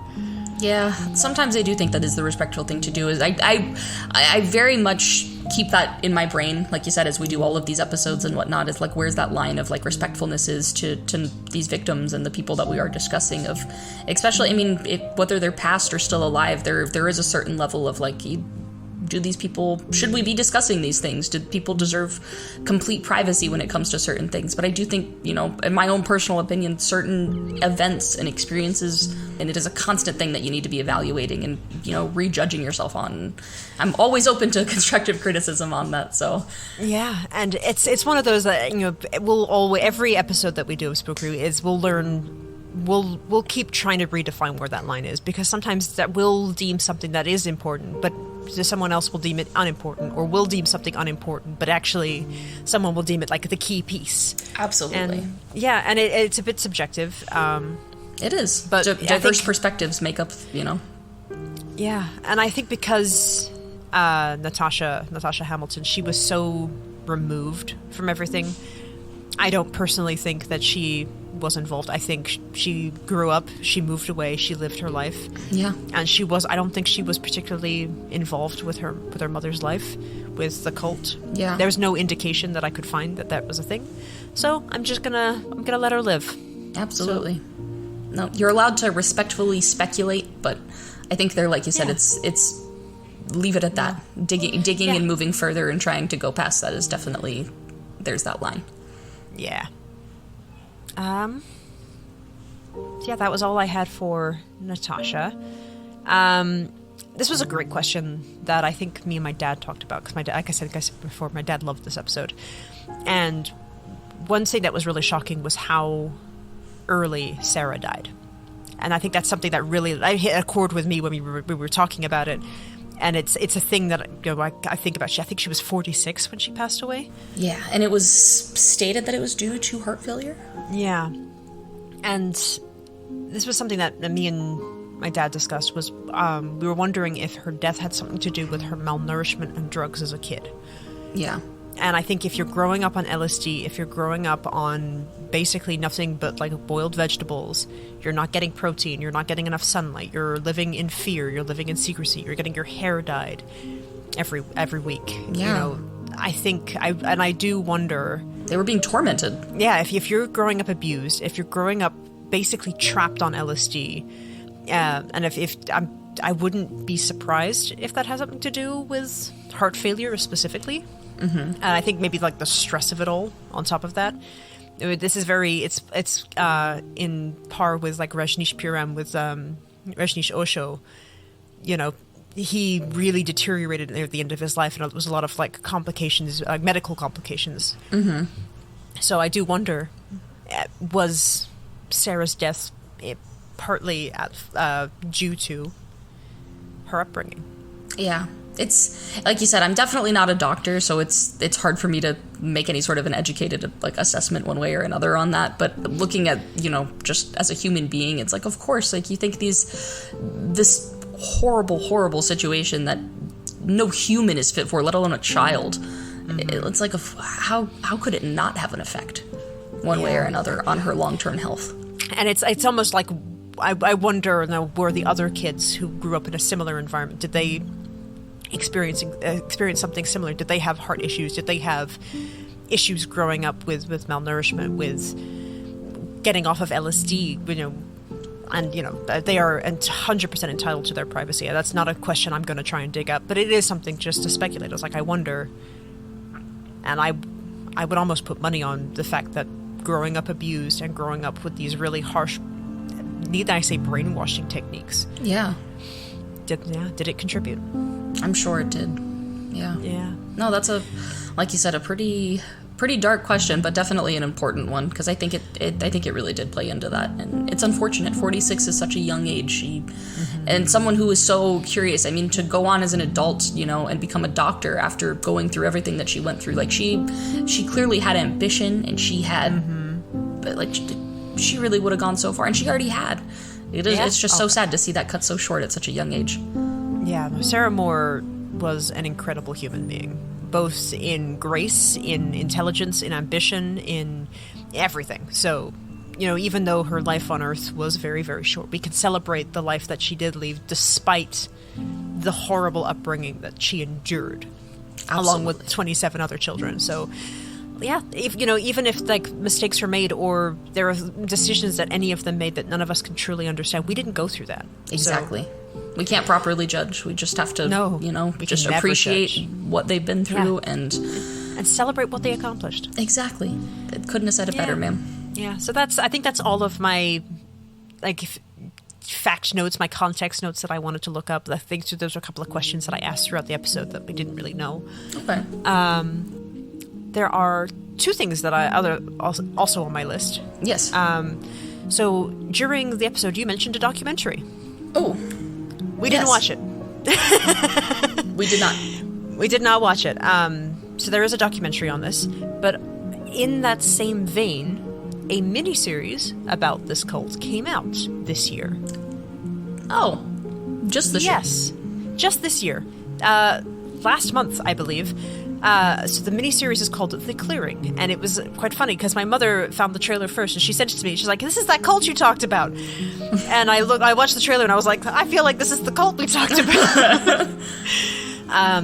Yeah, sometimes I do think that is the respectful thing to do. Is I very much keep that in my brain, like you said, as we do all of these episodes and whatnot. Is like, where's that line of like respectfulness is to these victims and the people that we are discussing. Of, especially, I mean, whether they're past or still alive, there is a certain level of like, do these people, should we be discussing these things? Do people deserve complete privacy when it comes to certain things? But I do think, you know, in my own personal opinion, certain events and experiences, and it is a constant thing that you need to be evaluating and, you know, rejudging yourself on. I'm always open to constructive criticism on that, so. Yeah, and it's one of those that, you know, we'll always, every episode that we do of Spookery is we'll learn, we'll keep trying to redefine where that line is, because sometimes that will deem something that is important, but someone else will deem it unimportant, or will deem something unimportant, but actually someone will deem it like the key piece. Absolutely. And, yeah, and it's a bit subjective. It is. But diverse perspectives make up, you know. Yeah, and I think because Natasha Hamilton, she was so removed from everything, I don't personally think that she was involved. I think she grew up, she moved away, she lived her life. Yeah. And I don't think she was particularly involved with her mother's life, with the cult. Yeah. There's no indication that I could find that was a thing. So I'm gonna let her live. Absolutely. No, you're allowed to respectfully speculate, but I think they're, like you said, it's leave it at that. Digging and moving further and trying to go past that is definitely, there's that line. Yeah. Yeah, that was all I had for Natasha. This was a great question that I think me and my dad talked about, because my dad, like I said before, my dad loved this episode. And one thing that was really shocking was how early Sarah died. And I think that's something that really hit a chord with me when we were talking about it. And it's a thing that, you know, I think about. I think she was 46 when she passed away. Yeah, and it was stated that it was due to heart failure. Yeah. And this was something that me and my dad discussed, was we were wondering if her death had something to do with her malnourishment and drugs as a kid. Yeah. And I think if you're growing up on LSD, if you're growing up on basically nothing but like boiled vegetables, you're not getting protein, you're not getting enough sunlight, you're living in fear, you're living in secrecy, you're getting your hair dyed every week. Yeah. You know, I think I do wonder, they were being tormented. Yeah, if you're growing up abused, if you're growing up basically trapped on LSD, and if I wouldn't be surprised if that has something to do with heart failure specifically. Mm-hmm. And I think maybe like the stress of it all on top of that. This is it's in par with like Rajneesh Puram with Rajneesh Osho. You know, he really deteriorated near the end of his life, and it was a lot of like complications, medical complications. Mm-hmm. So I do wonder, was Sarah's death partly due to her upbringing? Yeah. It's like you said, I'm definitely not a doctor, so it's hard for me to make any sort of an educated like assessment one way or another on that. But looking at, you know, just as a human being, it's like, of course, like you think this horrible situation that no human is fit for, let alone a child. Mm-hmm. It's like how could it not have an effect one way or another on her long-term health? And it's almost like I wonder, you know, were the other kids who grew up in a similar environment, did they experience something similar? Did they have heart issues? Did they have issues growing up with malnourishment, with getting off of LSD? You know, and you know they are 100% entitled to their privacy. That's not a question I'm going to try and dig up, but it is something just to speculate. I was like, I wonder, and I would almost put money on the fact that growing up abused and growing up with these really harsh, need I say, brainwashing techniques. Yeah. Did it contribute? I'm sure it did. Yeah. Yeah. No, that's like you said, a pretty pretty dark question, but definitely an important one, because I think it really did play into that. And it's unfortunate. 46 is such a young age. And someone who is so curious. I mean, to go on as an adult, you know, and become a doctor after going through everything that she went through. Like, she clearly had ambition, and she had, but like, she really would have gone so far, and she already had. It's just so sad to see that cut so short at such a young age. Yeah, Sarah Moore was an incredible human being, both in grace, in intelligence, in ambition, in everything. So, you know, even though her life on Earth was very, very short, we can celebrate the life that she did leave despite the horrible upbringing that she endured, along with 27 other children. So, yeah, even if like mistakes were made or there are decisions that any of them made that none of us can truly understand, we didn't go through that. Exactly. So, we can't properly judge. We just have to, just appreciate what they've been through and celebrate what they accomplished. Exactly. Couldn't have said it better, ma'am. Yeah. So I think that's all of my fact notes, my context notes that I wanted to look up. I think those are a couple of questions that I asked throughout the episode that we didn't really know. Okay. There are two things that also on my list. Yes. So during the episode, you mentioned a documentary. Oh. We didn't watch it. We did not. We did not watch it. So there is a documentary on this, but in that same vein, a miniseries about this cult came out this year. Oh, just this year? Yes, just this year. Last month, I believe. So the miniseries is called The Clearing, and it was quite funny because my mother found the trailer first, and she sent it to me. She's like, "This is that cult you talked about." And I watched the trailer, and I was like, "I feel like this is the cult we talked about."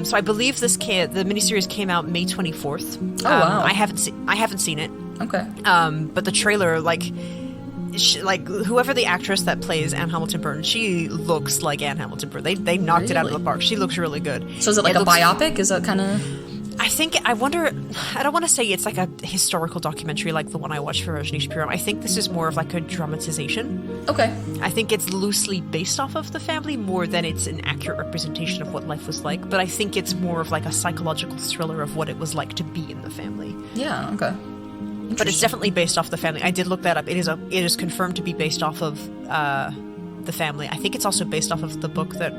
So I believe the miniseries came out May 24th. Oh wow! I haven't seen it. Okay. But the trailer, whoever the actress that plays Anne Hamilton-Byrne, she looks like Anne Hamilton-Byrne. They knocked it out of the park. She looks really good. So is it like a biopic? Is that kind of... I don't want to say it's like a historical documentary like the one I watched for Rajneesh. I think this is more of like a dramatization. Okay. I think it's loosely based off of the family more than it's an accurate representation of what life was like, but I think it's more of like a psychological thriller of what it was like to be in the family. Yeah, okay. But it's definitely based off the family. I did look that up. It is confirmed to be based off of the family. I think it's also based off of the book that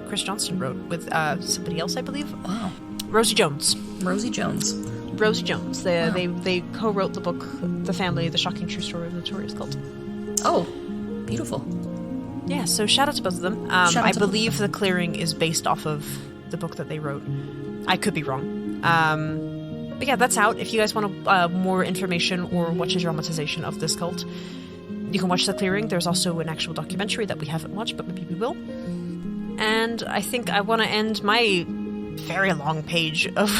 Chris Johnston wrote with somebody else, I believe. Wow. Rosie Jones. Rosie Jones. They co-wrote the book, The Family, The Shocking True Story of the Notorious Cult. Oh, beautiful. Yeah, so shout out to both of them. I believe The Clearing is based off of the book that they wrote. I could be wrong. But yeah, that's out. If you guys want more information or watch a dramatization of this cult, you can watch The Clearing. There's also an actual documentary that we haven't watched, but maybe we will. And I think I want to end my very long page of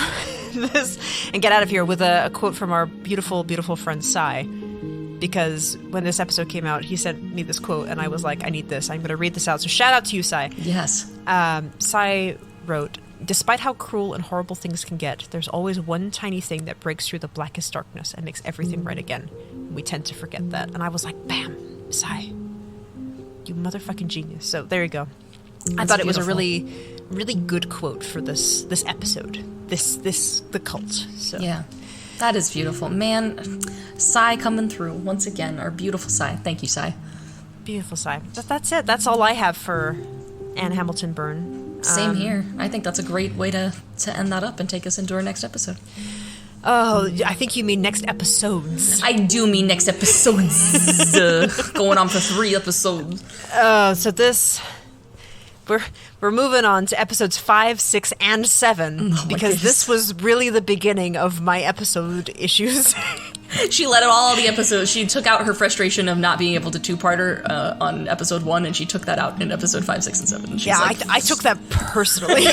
this and get out of here with a quote from our beautiful, beautiful friend Sai. Because when this episode came out, he sent me this quote, and I was like, I need this. I'm going to read this out. So shout out to you, Sai. Yes. Sai wrote, "Despite how cruel and horrible things can get, there's always one tiny thing that breaks through the blackest darkness and makes everything right again. We tend to forget that." And I was like, bam, Sai. You motherfucking genius. So there you go. I thought it was a really, really good quote for this episode. The cult. So yeah. That is beautiful. Man, Sai coming through once again. Our beautiful Sai. Thank you, Sai. Beautiful Sai. That's it. That's all I have for Anne Hamilton-Byrne. Same here. I think that's a great way to end that up and take us into our next episode. Oh, I think you mean next episodes. I do mean next episodes. Going on for 3 episodes. So this... We're moving on to episodes 5, 6, and 7 because this was really the beginning of my episode issues. She let out all the episodes. She took out her frustration of not being able to two-parter on episode 1, and she took that out in episode 5, 6, and 7. She's I took that personally.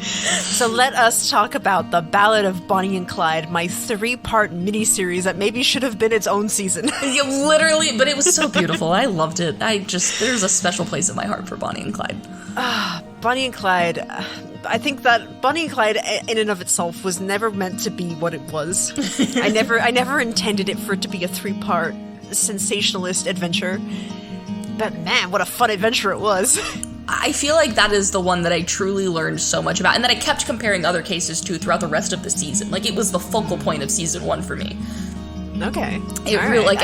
So let us talk about the Ballad of Bonnie and Clyde, my 3-part miniseries that maybe should have been its own season. Yeah, literally, but it was so beautiful. I loved it. There's a special place in my heart for Bonnie and Clyde. Bonnie and Clyde, I think that Bonnie and Clyde in and of itself was never meant to be what it was. I never intended it for it to be a 3-part sensationalist adventure. But man, what a fun adventure it was. I feel like that is the one that I truly learned so much about, and that I kept comparing other cases to throughout the rest of the season. Like, it was the focal point of season 1 for me. Okay. It really, like,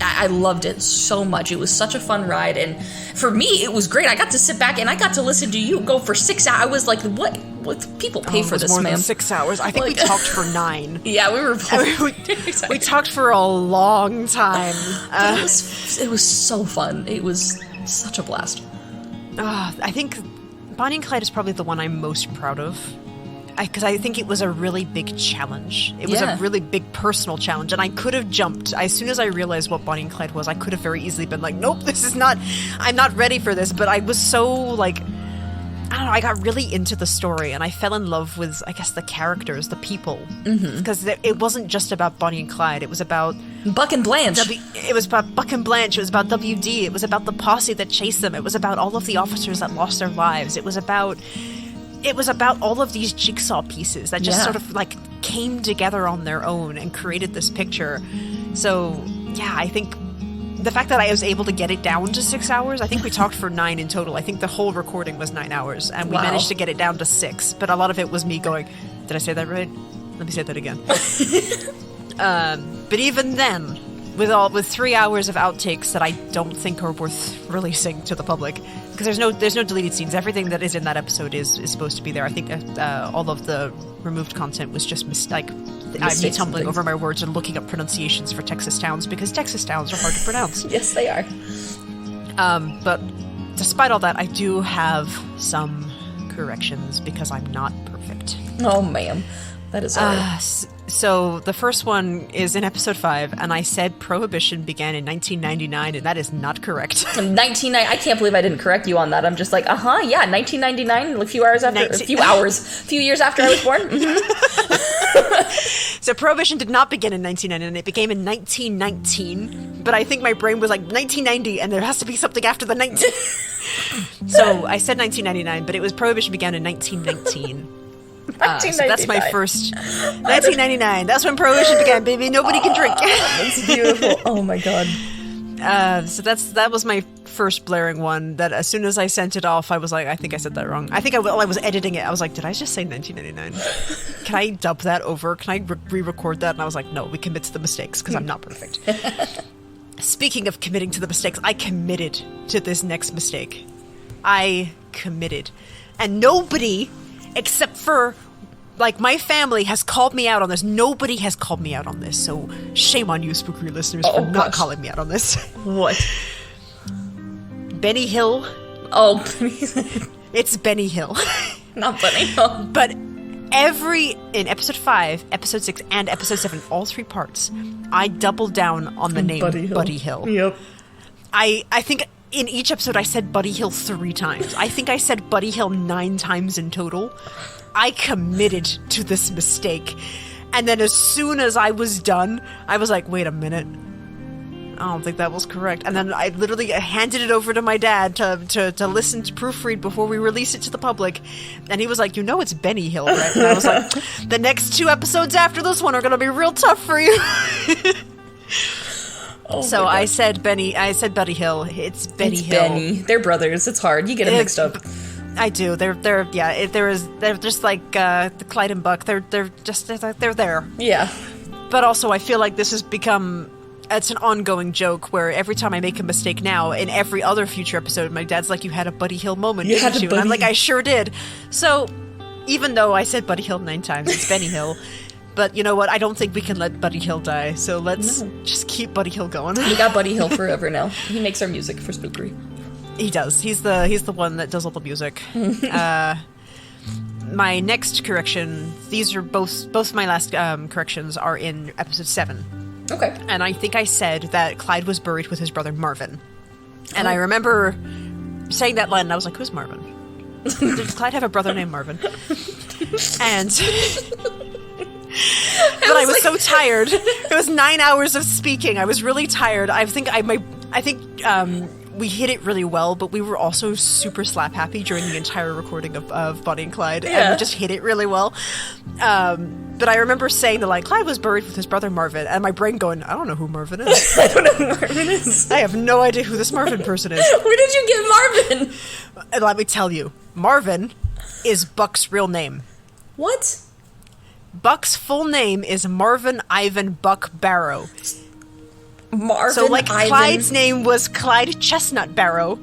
I loved it so much. It was such a fun ride, and for me, it was great. I got to sit back and I got to listen to you go for 6 hours. I was like, what people pay for this, more man? than 6 hours. I think we talked for 9. Yeah, we were. We talked for a long time. It was so fun. It was such a blast. I think Bonnie and Clyde is probably the one I'm most proud of. Because I think it was a really big challenge. It was a really big personal challenge, and I could have jumped. As soon as I realized what Bonnie and Clyde was, I could have very easily been like, nope, I'm not ready for this. But I was so, like, I don't know, I got really into the story, and I fell in love with, I guess, the characters, the people. Because it wasn't just about Bonnie and Clyde. It was about Buck and Blanche. It was about Buck and Blanche. It was about WD. It was about the posse that chased them. It was about all of the officers that lost their lives. It was about all of these jigsaw pieces that just sort of, like, came together on their own and created this picture. So, yeah, I think the fact that I was able to get it down to 6 hours, I think we talked for 9 in total. I think the whole recording was 9 hours, and we managed to get it down to 6. But a lot of it was me going, did I say that right? Let me say that again. But even then, with 3 hours of outtakes that I don't think are worth releasing to the public, because there's no deleted scenes. Everything that is in that episode is supposed to be there. I think all of the removed content was just me tumbling over my words and looking up pronunciations for Texas towns, because Texas towns are hard to pronounce. Yes, they are. But despite all that, I do have some corrections because I'm not perfect. Oh, ma'am. That is hard. So the first one is in episode 5, and I said Prohibition began in 1999, and that is not correct. I can't believe I didn't correct you on that. I'm just like, yeah, 1999, a few years after I was born. So Prohibition did not begin in 1999, it began in 1919, but I think my brain was like 1990, and there has to be something after the 19. So I said 1999, but it was Prohibition began in 1919. So that's my first 1999. That's when Prohibition began, baby. Nobody can drink. That's beautiful. Oh my god. So that was my first blaring one. That as soon as I sent it off, I was like, I think I said that wrong. I think while I was editing it, I was like, did I just say 1999? Can I dub that over? Can I re-record that? And I was like, no, we commit to the mistakes because I'm not perfect. Speaking of committing to the mistakes, I committed to this next mistake. I committed, and nobody, except for, like, my family, has called me out on this. Nobody has called me out on this, so shame on you, Spookery listeners, for not calling me out on this. What? Benny Hill. Oh, it's Benny Hill. Not Benny Hill. But in episode 5, episode 6, and episode 7, all 3 parts, I doubled down on the name Buddy Hill. Yep. I think in each episode I said Buddy Hill 3 times. I think I said Buddy Hill 9 times in total. I committed to this mistake. And then as soon as I was done, I was like, wait a minute. I don't think that was correct. And then I literally handed it over to my dad to listen to proofread before we release it to the public. And he was like, it's Benny Hill, right? And I was like, the next 2 episodes after this one are going to be real tough for you. So I said Buddy Hill. It's Benny Hill. Benny. They're brothers. It's hard. You get them mixed up. I do. They're just like the Clyde and Buck. They're there. Yeah. But also, I feel like this has become, it's an ongoing joke where every time I make a mistake now, in every other future episode, my dad's like, you had a Buddy Hill moment, didn't you? And I'm like, I sure did. So even though I said Buddy Hill 9 times, it's Benny Hill. But you know what? I don't think we can let Buddy Hill die. So let's just keep Buddy Hill going. We got Buddy Hill forever now. He makes our music for Spookery. He does. He's the one that does all the music. My next correction, these are both my last corrections are in episode 7. Okay. And I think I said that Clyde was buried with his brother Marvin. And I remember saying that line, and I was like, who's Marvin? Does Clyde have a brother named Marvin? And but I was so tired. It was 9 hours of speaking. I was really tired. I think we hit it really well, but we were also super slap happy during the entire recording of Bonnie and Clyde, and we just hit it really well. But I remember saying the line, Clyde was buried with his brother Marvin, and my brain going, I don't know who Marvin is. I don't know who Marvin is. I have no idea who this Marvin person is. Where did you get Marvin? And let me tell you, Marvin is Buck's real name. What? Buck's full name is Marvin Ivan Buck Barrow. Marvin So, like, Ivan... Clyde's name was Clyde Chestnut Barrow.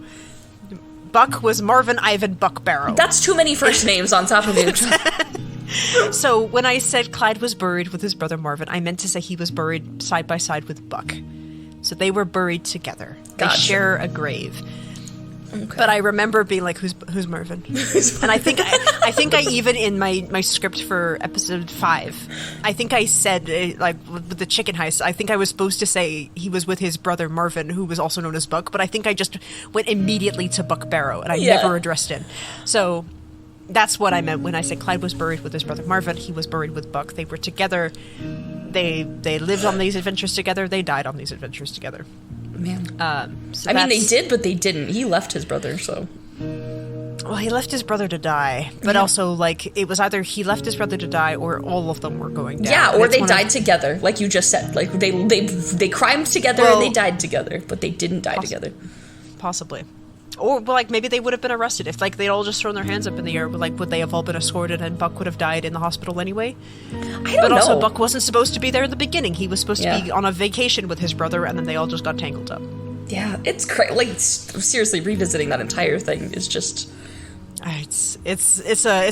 Buck was Marvin Ivan Buck Barrow. That's too many first names on top of each other. So when I said Clyde was buried with his brother Marvin, I meant to say he was buried side by side with Buck. So they were buried together. They Gotcha. share a grave. Okay. But I remember being like, "Who's Marvin?" And I think I even in my script for episode 5, I think I said like with the chicken heist. I think I was supposed to say he was with his brother Marvin, who was also known as Buck. But I think I just went immediately to Buck Barrow, and I never addressed him. So that's what I meant when I said Clyde was buried with his brother Marvin. He was buried with Buck. They were together. They lived on these adventures together. They died on these adventures together. Man. So I mean, they did, but they didn't. He left his brother, so... Well, he left his brother to die, but also, like, it was either he left his brother to die or all of them were going down. Yeah, or they died together, like you just said. Like, they crimed together and they died together, but they didn't die together. Possibly. Or, well, like, maybe they would have been arrested. If, like, they'd all just thrown their hands up in the air, like, would they have all been escorted and Buck would have died in the hospital anyway? I don't know. But also, Buck wasn't supposed to be there in the beginning. He was supposed to be Yeah. on a vacation with his brother, and then they all just got tangled up. Yeah, it's crazy. Like, seriously, revisiting that entire thing is just... It's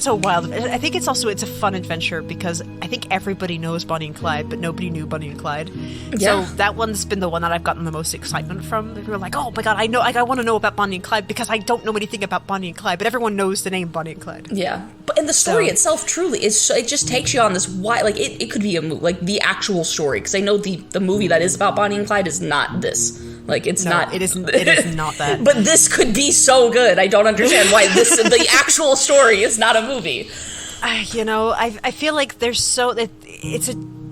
a wild. I think it's a fun adventure because I think everybody knows Bonnie and Clyde, but nobody knew Bonnie and Clyde. Yeah. So that one's been the one that I've gotten the most excitement from. They were like, "Oh my god, I know! Like, I want to know about Bonnie and Clyde because I don't know anything about Bonnie and Clyde, but everyone knows the name Bonnie and Clyde." Yeah, but and the story itself truly is. It just takes you on this wide. Like it could be a like the actual story because I know the movie that is about Bonnie and Clyde is not this. Like it's not. It isn't. It is not that. But this could be so good. I don't understand why the actual story is not a movie. I feel like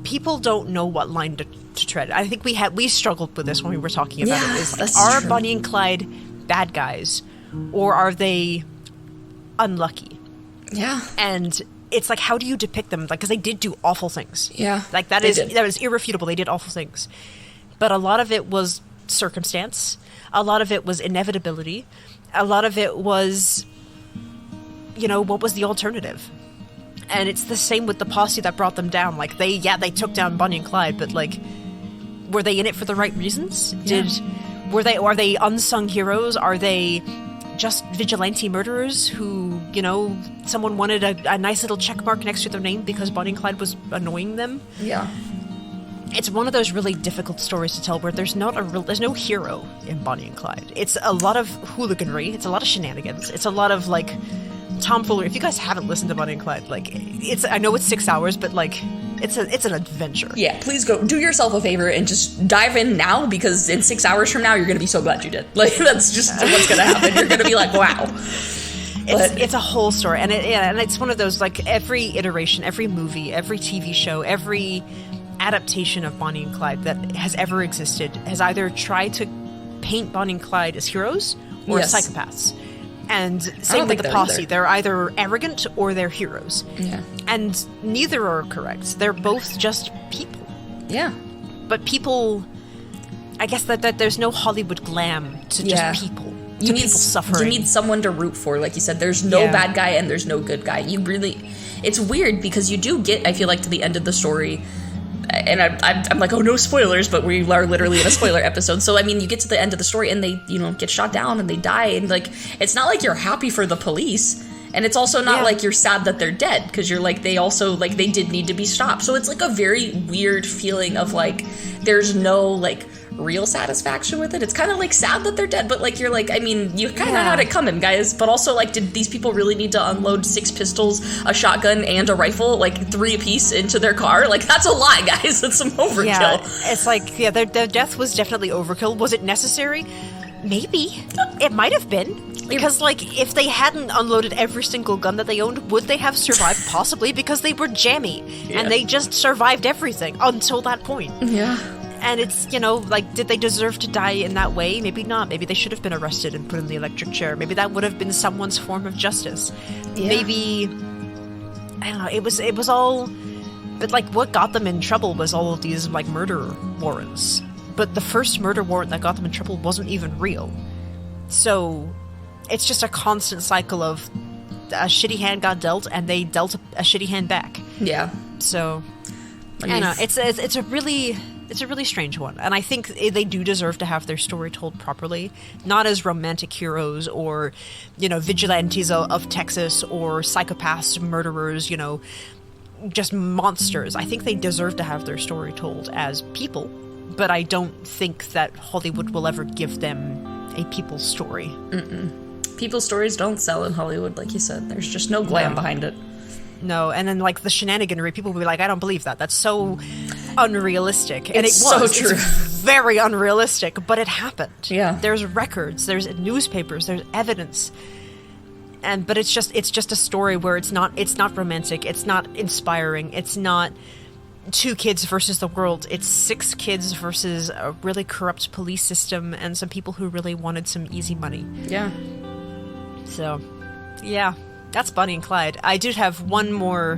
people don't know what line to tread. I think we struggled with this when we were talking about it. Is that's are true. Bonnie and Clyde bad guys, or are they unlucky? Yeah. And it's like, how do you depict them? Like, because they did do awful things. Yeah, like that is irrefutable. They did awful things, but a lot of it was circumstance. A lot of it was inevitability. A lot of it was, what was the alternative? And it's the same with the posse that brought them down. Like they took down Bonnie and Clyde, but like, were they in it for the right reasons? Yeah. Are they unsung heroes? Are they just vigilante murderers who, someone wanted a nice little check mark next to their name because Bonnie and Clyde was annoying them? Yeah. It's one of those really difficult stories to tell where there's no hero in Bonnie and Clyde. It's a lot of hooliganry. It's a lot of shenanigans. It's a lot of, like, tomfoolery. If you guys haven't listened to Bonnie and Clyde, like, I know it's 6 hours, but, like, it's an adventure. Yeah, please go do yourself a favor and just dive in now because in 6 hours from now you're going to be so glad you did. Like, that's just what's going to happen. You're going to be like, wow. It's a whole story, and it's one of those, like, every iteration, every movie, every TV show, every adaptation of Bonnie and Clyde that has ever existed has either tried to paint Bonnie and Clyde as heroes or as psychopaths. And same with the posse. They're either arrogant or they're heroes. Yeah. And neither are correct. They're both just people. Yeah. But people, I guess that there's no Hollywood glam to just people. You need people suffering. You need someone to root for. Like you said, there's no bad guy and there's no good guy. It's weird because you do get, I feel like, to the end of the story, and I'm like, oh, no spoilers, but we are literally in a spoiler episode. So, I mean, you get to the end of the story and they, get shot down and they die. And, like, it's not like you're happy for the police. And it's also not like you're sad that they're dead because you're like, they also, like, they did need to be stopped. So it's, like, a very weird feeling of, like, there's no, like, real satisfaction with it. It's kind of, like, sad that they're dead, but, like, you're like, I mean, you kind of had it coming, guys. But also, like, did these people really need to unload 6 pistols, a shotgun, and a rifle, like, 3 apiece into their car? Like, that's a lot, guys. That's some overkill. Yeah, it's like, their death was definitely overkill. Was it necessary? Maybe. It might have been. Because, like, if they hadn't unloaded every single gun that they owned, would they have survived? Possibly, because they were jammy. Yeah. And they just survived everything until that point. Yeah. And it's, like, did they deserve to die in that way? Maybe not. Maybe they should have been arrested and put in the electric chair. Maybe that would have been someone's form of justice. Yeah. Maybe, I don't know, it was all But, like, what got them in trouble was all of these, like, murder warrants. But the first murder warrant that got them in trouble wasn't even real. So, it's just a constant cycle of a shitty hand got dealt, and they dealt a shitty hand back. Yeah. So, I don't know. It's a really strange one. And I think they do deserve to have their story told properly. Not as romantic heroes or, you know, vigilantes of Texas or psychopaths, murderers, you know, just monsters. I think they deserve to have their story told as people, but I don't think that Hollywood will ever give them a people's story. People's stories don't sell in Hollywood, like you said. There's just no glam behind it. No, and then, like, the shenaniganry, people will be like, I don't believe that. That's so unrealistic. And It's so true. It's very unrealistic, but it happened. Yeah. There's records, there's newspapers, there's evidence. But it's just a story where it's not romantic, it's not inspiring, it's not 2 kids versus the world, it's 6 kids versus a really corrupt police system and some people who really wanted some easy money. Yeah. So, yeah, that's Bonnie and Clyde. I did have one more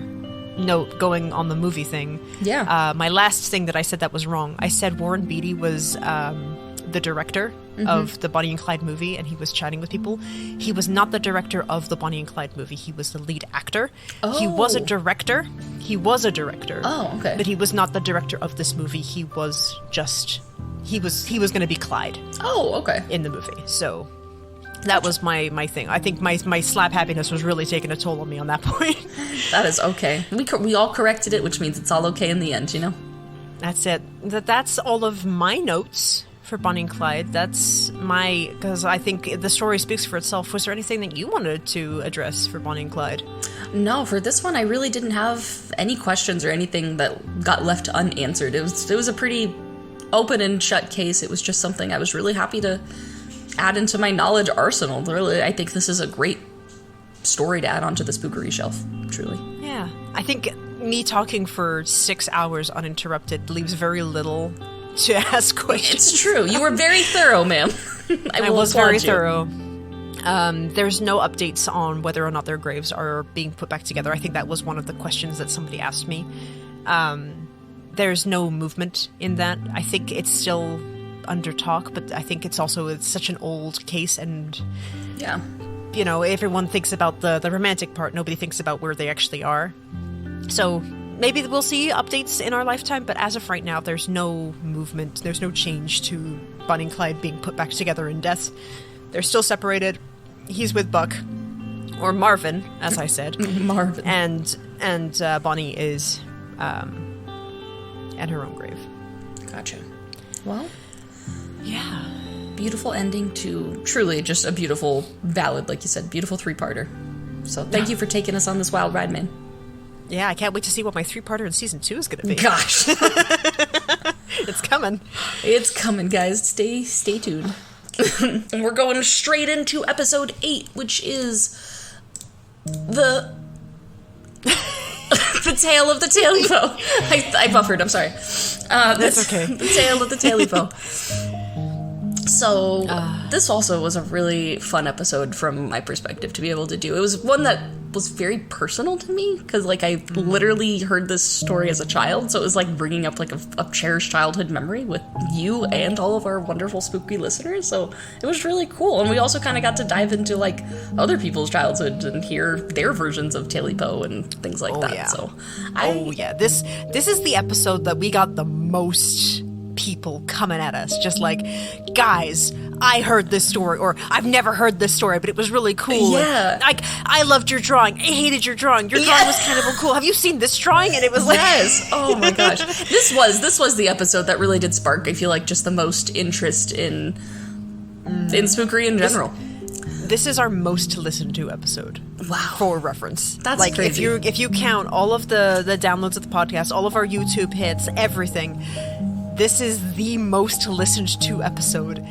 note going on the movie thing. Yeah. My last thing that I said that was wrong. I said Warren Beatty was the director of the Bonnie and Clyde movie, and he was chatting with people. He was not the director of the Bonnie and Clyde movie. He was the lead actor. Oh. He was a director. Oh, okay. But he was not the director of this movie. He was going to be Clyde. Oh, okay. In the movie. So that was my thing. I think my slap happiness was really taking a toll on me on that point. That is okay. We all corrected it, which means it's all okay in the end, you know? That's it. That's all of my notes for Bonnie and Clyde. Because I think the story speaks for itself. Was there anything that you wanted to address for Bonnie and Clyde? No, for this one, I really didn't have any questions or anything that got left unanswered. It was a pretty open and shut case. It was just something I was really happy to add into my knowledge arsenal. Really, I think this is a great story to add onto the Spookery shelf, truly. Yeah. I think me talking for 6 hours uninterrupted leaves very little to ask questions. It's true. You were very thorough, ma'am. I was very thorough. There's no updates on whether or not their graves are being put back together. I think that was one of the questions that somebody asked me. There's no movement in that. I think it's still under talk, but I think it's such an old case, and yeah, you know, everyone thinks about the romantic part. Nobody thinks about where they actually are. So maybe we'll see updates in our lifetime, but as of right now, there's no movement. There's no change to Bonnie and Clyde being put back together in death. They're still separated. He's with Buck, or Marvin, as I said. Marvin. And Bonnie is at her own grave. Gotcha. Well, yeah. Beautiful ending to truly just a beautiful ballad, like you said. Beautiful 3-parter. So thank you for taking us on this wild ride, man. Yeah, I can't wait to see what my 3-parter in season 2 is going to be. Gosh. It's coming. It's coming, guys. Stay tuned. And we're going straight into episode 8, which is the tale of the Tailypo. I buffered, I'm sorry. That's okay. The tale of the Tailypo. So, this also was a really fun episode from my perspective to be able to do. It was one that was very personal to me, because, like, I literally heard this story as a child, so it was, like, bringing up, like, a cherished childhood memory with you and all of our wonderful spooky listeners, so it was really cool. And we also kind of got to dive into, like, other people's childhoods and hear their versions of Tailypo and things like that, yeah. so... This is the episode that we got the most people coming at us, just like, guys, I heard this story, or I've never heard this story, but it was really cool. Yeah. Like, I loved your drawing. I hated your drawing. Your drawing was kind of cool. Have you seen this drawing? And it was like... Yes. Oh my gosh. This was the episode that really did spark, I feel like, just the most interest in Spookery in general. This is our most listened to episode. Wow. For reference. That's like, crazy. If you count all of the downloads of the podcast, all of our YouTube hits, everything... This is the most listened to episode.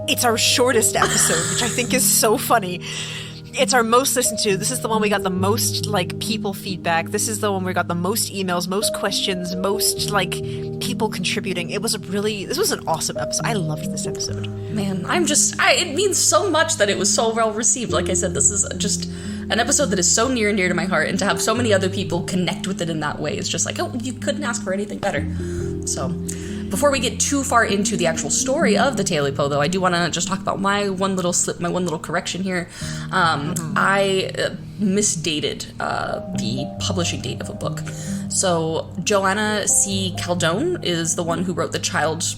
It's our shortest episode, which I think is so funny. It's our most listened to. This is the one we got the most, like, people feedback. This is the one we got the most emails, most questions, most, like, people contributing. This was an awesome episode. I loved this episode. Man, it means so much that it was so well received. Like I said, this is just an episode that is so near and dear to my heart, and to have so many other people connect with it in that way is just like, oh, you couldn't ask for anything better. So, before we get too far into the actual story of the Tailypo, though, I do want to just talk about my one little slip, my one little correction here. I misdated the publishing date of a book. So, Joanna C. Caldone is the one who wrote the child's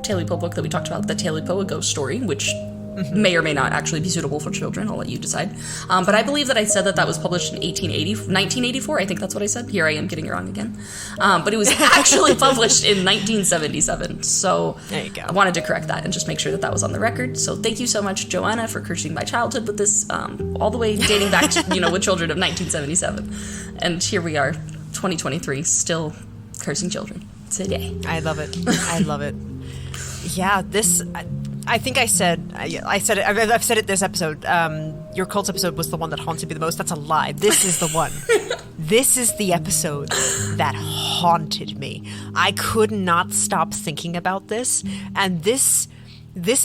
Tailypo book that we talked about, the Tailypo, A Ghost Story, which may or may not actually be suitable for children. I'll let you decide. But I believe that I said that was published in 1984. I think that's what I said. Here I am getting it wrong again. But it was actually published in 1977. So there you go. I wanted to correct that and just make sure that that was on the record. So thank you so much, Joanna, for cursing my childhood with this, all the way dating back to, with children of 1977. And here we are, 2023, still cursing children today. I love it. I love it. Yeah, this... I think I said it. I've said it this episode. Your cult episode was the one that haunted me the most. That's a lie. This is the one. This is the episode that haunted me. I could not stop thinking about this, and this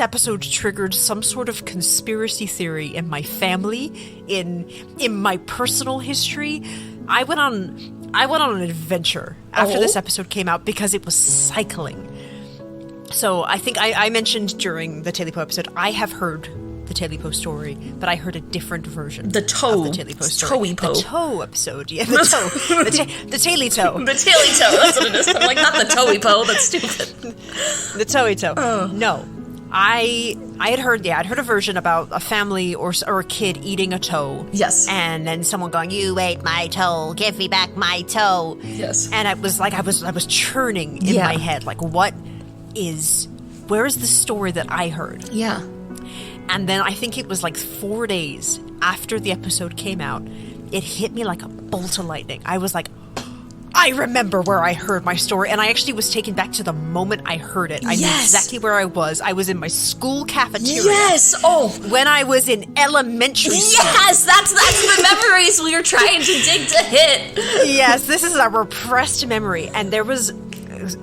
episode triggered some sort of conspiracy theory in my family, in my personal history. I went on an adventure after this episode came out because it was cycling. So I think I mentioned during the Tailypo episode, I have heard the Tailypo story, but I heard a different version. The toe. Of the Tailypo story. Toeypo. The toe episode. Yeah, the toe. The Tailyto. The Tailyto. That's what it is. I'm like, not the Toeypo. That's stupid. The Toeyto. Oh. No. I had heard, I'd heard a version about a family or a kid eating a toe. Yes. And then someone going, "You ate my toe, give me back my toe." Yes. And I was like, I was churning in my head, like, where is the story that I heard? Yeah. And then I think it was like 4 days after the episode came out, it hit me like a bolt of lightning. I was like, I remember where I heard my story, and I actually was taken back to the moment I heard it. I knew exactly where I was. I was in my school cafeteria. Yes! Oh! When I was in elementary school. Yes! That's the memories we were trying to dig to hit. Yes, this is a repressed memory. And there was...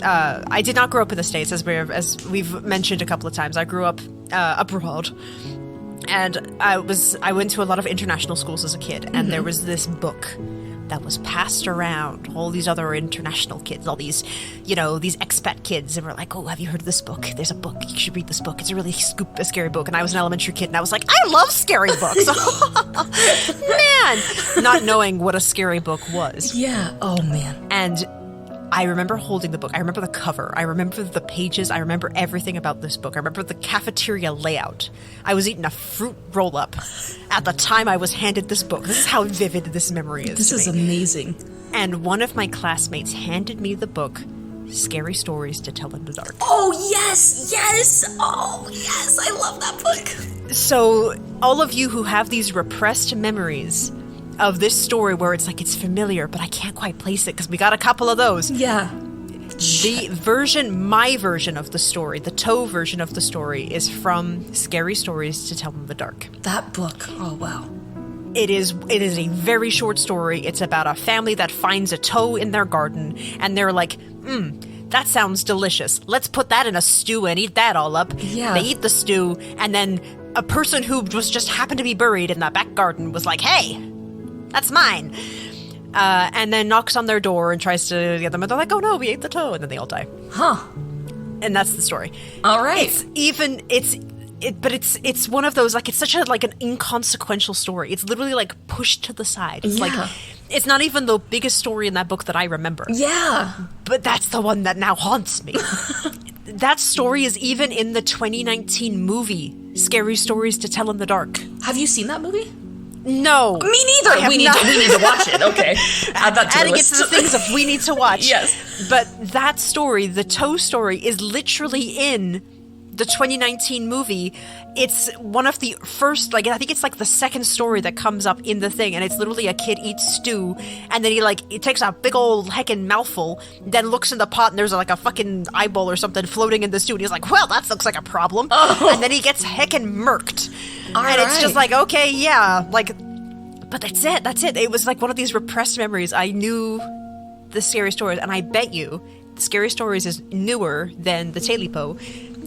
I did not grow up in the States, as we've mentioned a couple of times. I grew up abroad. And I went to a lot of international schools as a kid, and there was this book that was passed around. All these other international kids, all these, these expat kids, and we're like, "Oh, have you heard of this book? There's a book. You should read this book. It's a really scary book." And I was an elementary kid, and I was like, "I love scary books." Man, not knowing what a scary book was. Yeah. Oh man. And I remember holding the book. I remember the cover. I remember the pages. I remember everything about this book. I remember the cafeteria layout. I was eating a fruit roll-up at the time I was handed this book. This is how vivid this memory is. This is amazing. And one of my classmates handed me the book, Scary Stories to Tell in the Dark. Oh, yes! Yes! Oh, yes! I love that book. So, all of you who have these repressed memories of this story where it's like it's familiar, but I can't quite place it because we got a couple of those. Yeah. My version of the story, the toe version of the story, is from Scary Stories to Tell in the Dark. That book. Oh, wow. It is a very short story. It's about a family that finds a toe in their garden, and they're like, that sounds delicious. Let's put that in a stew and eat that all up. Yeah. They eat the stew, and then a person who just happened to be buried in that back garden was like, "Hey, that's mine." And then knocks on their door and tries to get them, and they're like, "Oh no, we ate the toe," and then they all die. Huh. And that's the story. All right. It's one of those, like, it's such an inconsequential story. It's literally like pushed to the side. It's like, it's not even the biggest story in that book that I remember. Yeah. But that's the one that now haunts me. That story is even in the 2019 movie, Scary Stories to Tell in the Dark. Have you seen that movie? No. Me neither. We need to watch it. Okay. Add that to Adding the it list. to the things of we need to watch. Yes. But that story, the toe story, is literally in the 2019 movie. It's one of the first, I think it's the second story that comes up in the thing, and it's literally a kid eats stew, and then he takes a big old heckin' mouthful, then looks in the pot, and there's a fucking eyeball or something floating in the stew, and he's like, "Well, that looks like a problem." Oh. And then he gets heckin' murked. It's just like, okay, yeah, but that's it. It was one of these repressed memories. I knew the Scary Stories, and I bet you the Scary Stories is newer than the Tailypo.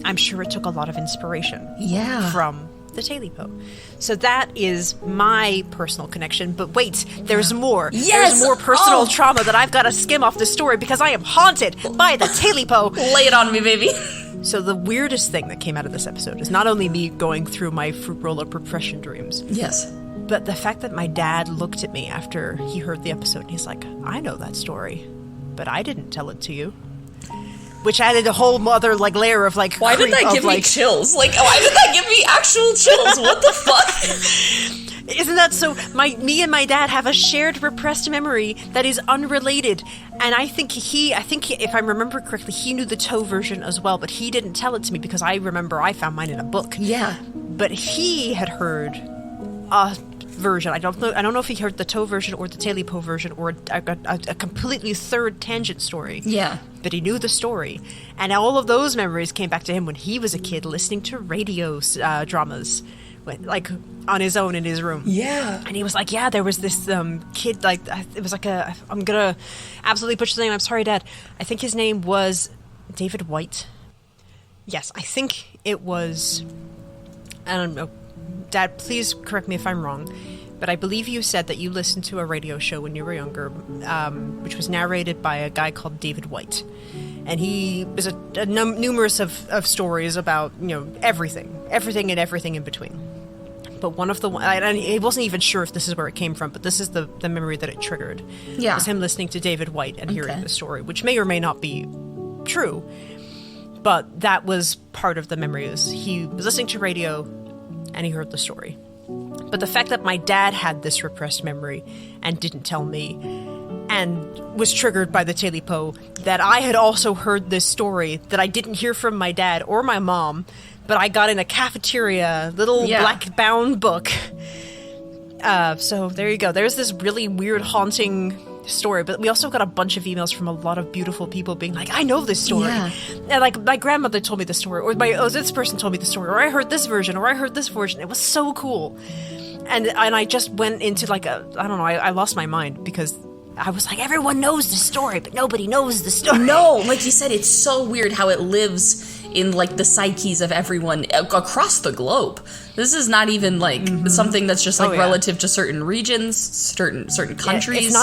I'm sure it took a lot of inspiration. Yeah. From the Tailypo. So that is my personal connection. But wait, there's more. Yes! There's more personal trauma that I've got to skim off the story because I am haunted by the Tailypo. Lay it on me, baby. So the weirdest thing that came out of this episode is not only me going through my fruit roll-up repression dreams. Yes. But the fact that my dad looked at me after he heard the episode and he's like, I know that story, but I didn't tell it to you. Which added a whole other layer of why did that give me chills? Why did that give me actual chills? What the fuck? Isn't that so? Me and my dad have a shared repressed memory that is unrelated, and I think if I remember correctly, he knew the toe version as well, but he didn't tell it to me because I remember I found mine in a book. Yeah, but he had heard a version. I don't know if he heard the toe version or the Tailypo version or a completely third tangent story. Yeah. But he knew the story. And all of those memories came back to him when he was a kid listening to radio dramas, on his own in his room. Yeah. And he was like, yeah, there was this kid, it was I'm gonna absolutely butcher the name. I'm sorry, Dad. I think his name was David White. Yes, I think it was, I don't know. Dad, please correct me if I'm wrong, but I believe you said that you listened to a radio show when you were younger, which was narrated by a guy called David White. And he was numerous of stories about, everything and everything in between. But one of he wasn't even sure if this is where it came from, but this is the memory that it triggered. Yeah. It was him listening to David White and hearing the story, which may or may not be true, but that was part of the memory. He was listening to radio and he heard the story. But the fact that my dad had this repressed memory and didn't tell me and was triggered by the Tailypo, that I had also heard this story that I didn't hear from my dad or my mom, but I got in a cafeteria little black bound book. So there you go. There's this really weird haunting story, but we also got a bunch of emails from a lot of beautiful people being like, I know this story. Yeah. And my grandmother told me the story, or this person told me the story, or I heard this version, or I heard this version. It was so cool. And I just went into I lost my mind because I was like, everyone knows the story, but nobody knows the story. No, like you said, it's so weird how it lives in the psyches of everyone across the globe. This is not even something that's just relative to certain regions, certain countries.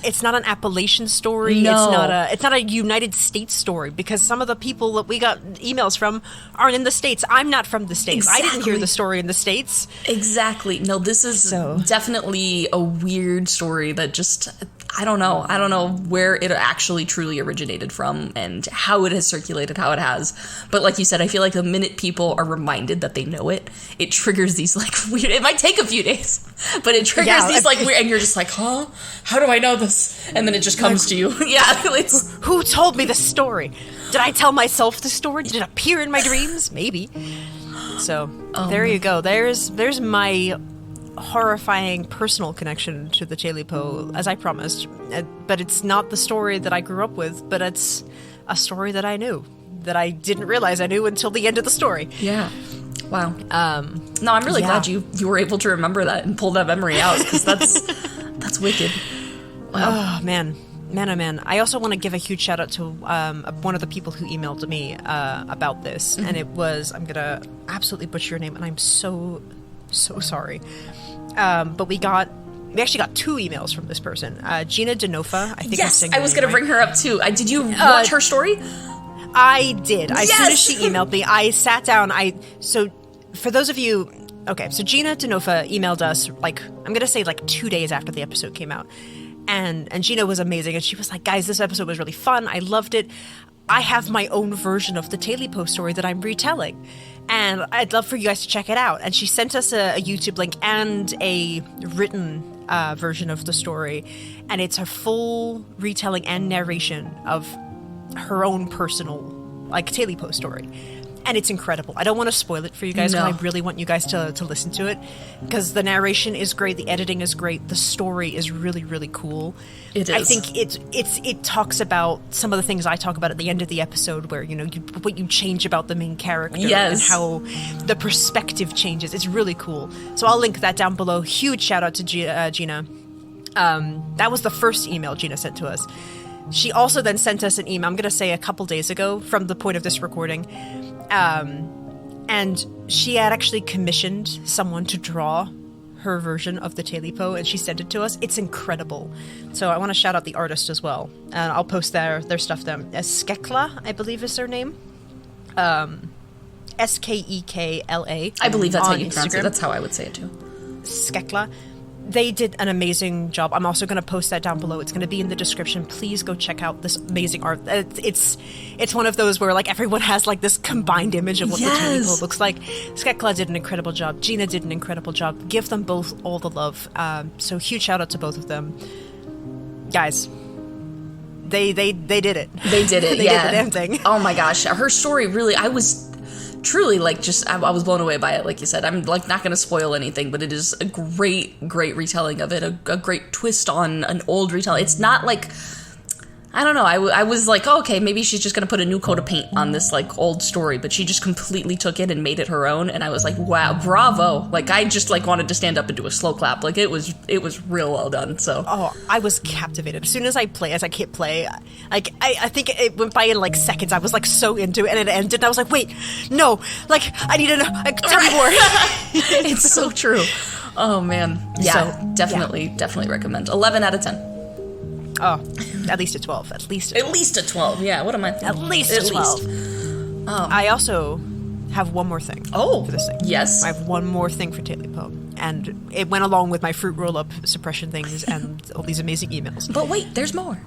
It's not an Appalachian story. No. It's not a United States story, because some of the people that we got emails from aren't in the States. I'm not from the States. Exactly. I didn't hear the story in the States. Exactly. No, this is definitely a weird story that just, I don't know where it actually truly originated from and how it has circulated, how it has. But like you said, I feel like the minute people are reminded that they know it, it triggers these weird, it might take a few days, but it triggers these weird, and you're just like, huh? How do I know this? And then it just comes to you. Yeah. Who told me this story? Did I tell myself the story? Did it appear in my dreams? Maybe. So there you go. There's my horrifying personal connection to the Tailypo, as I promised. But it's not the story that I grew up with, but it's a story that I knew, that I didn't realize I knew until the end of the story. Yeah. Wow. No, I'm really glad you were able to remember that and pull that memory out, because that's wicked. Wow. Oh, man. I also want to give a huge shout out to one of the people who emailed me about this. And it was, I'm going to absolutely butcher your name, and I'm so sorry. But we actually got 2 emails from this person. Gina DeNoFa, I think. Yes, I was going to bring her up too. Did you watch her story? I did. As soon as she emailed me, I sat down. So for those of you, okay, so Gina DeNoFa emailed us, I'm going to say 2 days after the episode came out. And Gina was amazing, and she was like, guys, this episode was really fun. I loved it. I have my own version of the Tailypo story that I'm retelling, and I'd love for you guys to check it out. And she sent us a YouTube link and a written version of the story, and it's a full retelling and narration of her own personal Tailypo story. And it's incredible. I don't want to spoil it for you guys, but I really want you guys to listen to it, because the narration is great, the editing is great, the story is really, really cool. It is. I think it talks about some of the things I talk about at the end of the episode, where what you change about the main character and how the perspective changes. It's really cool. So I'll link that down below. Huge shout out to Gina. That was the first email Gina sent to us. She also then sent us an email, I'm going to say a couple days ago from the point of this recording. And she had actually commissioned someone to draw her version of the Tailypo, and she sent it to us. It's incredible. So I want to shout out the artist as well, and I'll post their stuff there. Skekla, I believe is their name. Skekla. I believe that's how you Instagram. pronounce it. That's how I would say it too. Skekla. They did an amazing job. I'm also going to post that down below. It's going to be in the description. Please go check out this amazing art. It's one of those where like everyone has like this combined image of what the Tailypo looks like. Skekla did an incredible job. Gina did an incredible job. Give them both all the love. So huge shout out to both of them, guys. They did it. They did it. They did the damn thing. Oh my gosh, her story really. I was truly like I was blown away by it. Like you said, I'm like not going to spoil anything, but it is a great retelling of it. A great twist on an old retelling. It's not like, I don't know. I was like, oh, okay, maybe she's just going to put a new coat of paint on this like old story, but she just completely took it and made it her own. And I was like, wow, bravo! Like I just like wanted to stand up and do a slow clap. Like it was real well done. So I was captivated as soon as I hit play. Like I think it went by in like seconds. I was like so into it, and it ended. And I was like, wait, no! Like I need to know. Like, tell me more. It's so true. Oh man, yeah, so, definitely recommend. 11 out of 10. Oh, at least a 12. At least a 12. Yeah, what am I? At least a 12. I also have one more thing. Oh, for this thing. Yes, I have one more thing for Tailypo, and it went along with my fruit roll-up suppression things and all these amazing emails. But wait, there's more.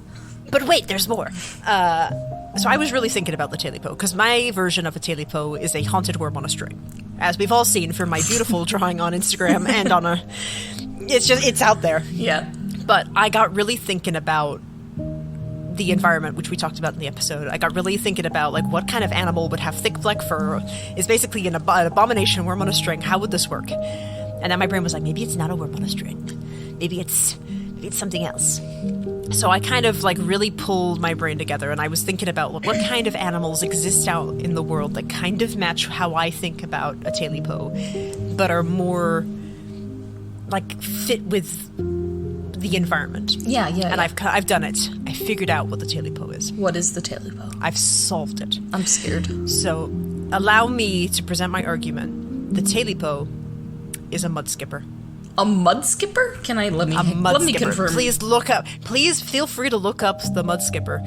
So I was really thinking about the Tailypo, because my version of a Tailypo is a haunted worm on a string, as we've all seen from my beautiful drawing on Instagram and on it's out there. Yeah. But I got really thinking about the environment, which we talked about in the episode. I got really thinking about like what kind of animal would have thick black fur, is basically an abomination worm on a string. How would this work? And then my brain was like, maybe it's not a worm on a string. Maybe it's something else. So I kind of like really pulled my brain together, and I was thinking about what kind of animals exist out in the world that kind of match how I think about a Tailypo, but are more like fit with the environment. Yeah. And I've done it. I figured out what the Tailypo is. What is the Tailypo? I've solved it. I'm scared. So allow me to present my argument. The Tailypo is a mud skipper. A mud skipper? Let me confirm. Please look up. Please feel free to look up the mud skipper.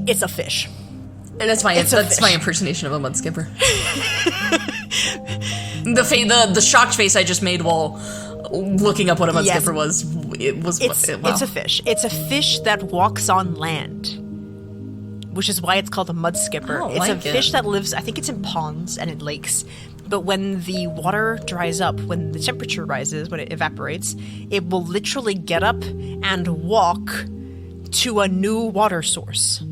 It's a fish. And that's my impersonation of a mud skipper. The shocked face I just made while looking up what a mud skipper was. It's a fish. It's a fish that walks on land, which is why it's called a mud skipper. It's a fish that lives, I think it's in ponds and in lakes. But when the water dries up, when the temperature rises, when it evaporates, it will literally get up and walk to a new water source.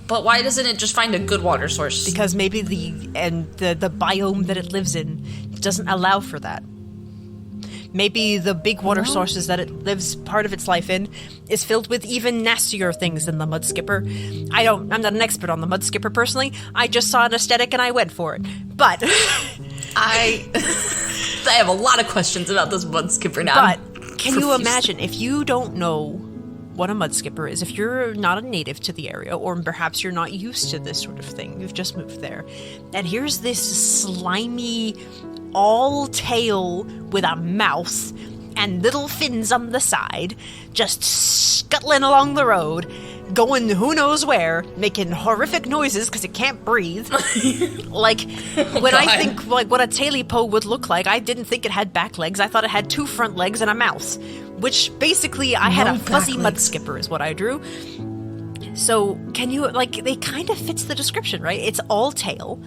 But why doesn't it just find a good water source? Because maybe the biome that it lives in doesn't allow for that. Maybe the big water sources that it lives part of its life in is filled with even nastier things than the mud skipper. I'm not an expert on the mud skipper personally. I just saw an aesthetic and I went for it. But I have a lot of questions about this mud skipper now. But can you imagine if you don't know what a mud skipper is, if you're not a native to the area, or perhaps you're not used to this sort of thing, you've just moved there, and here's this slimy all tail with a mouth and little fins on the side, just scuttling along the road, going who knows where, making horrific noises because it can't breathe. Like, when I think like what a Tailypo would look like, I didn't think it had back legs. I thought it had 2 front legs and a mouth, which basically I had a fuzzy mud skipper is what I drew. So can you, like, they kind of fits the description, right? It's all tail.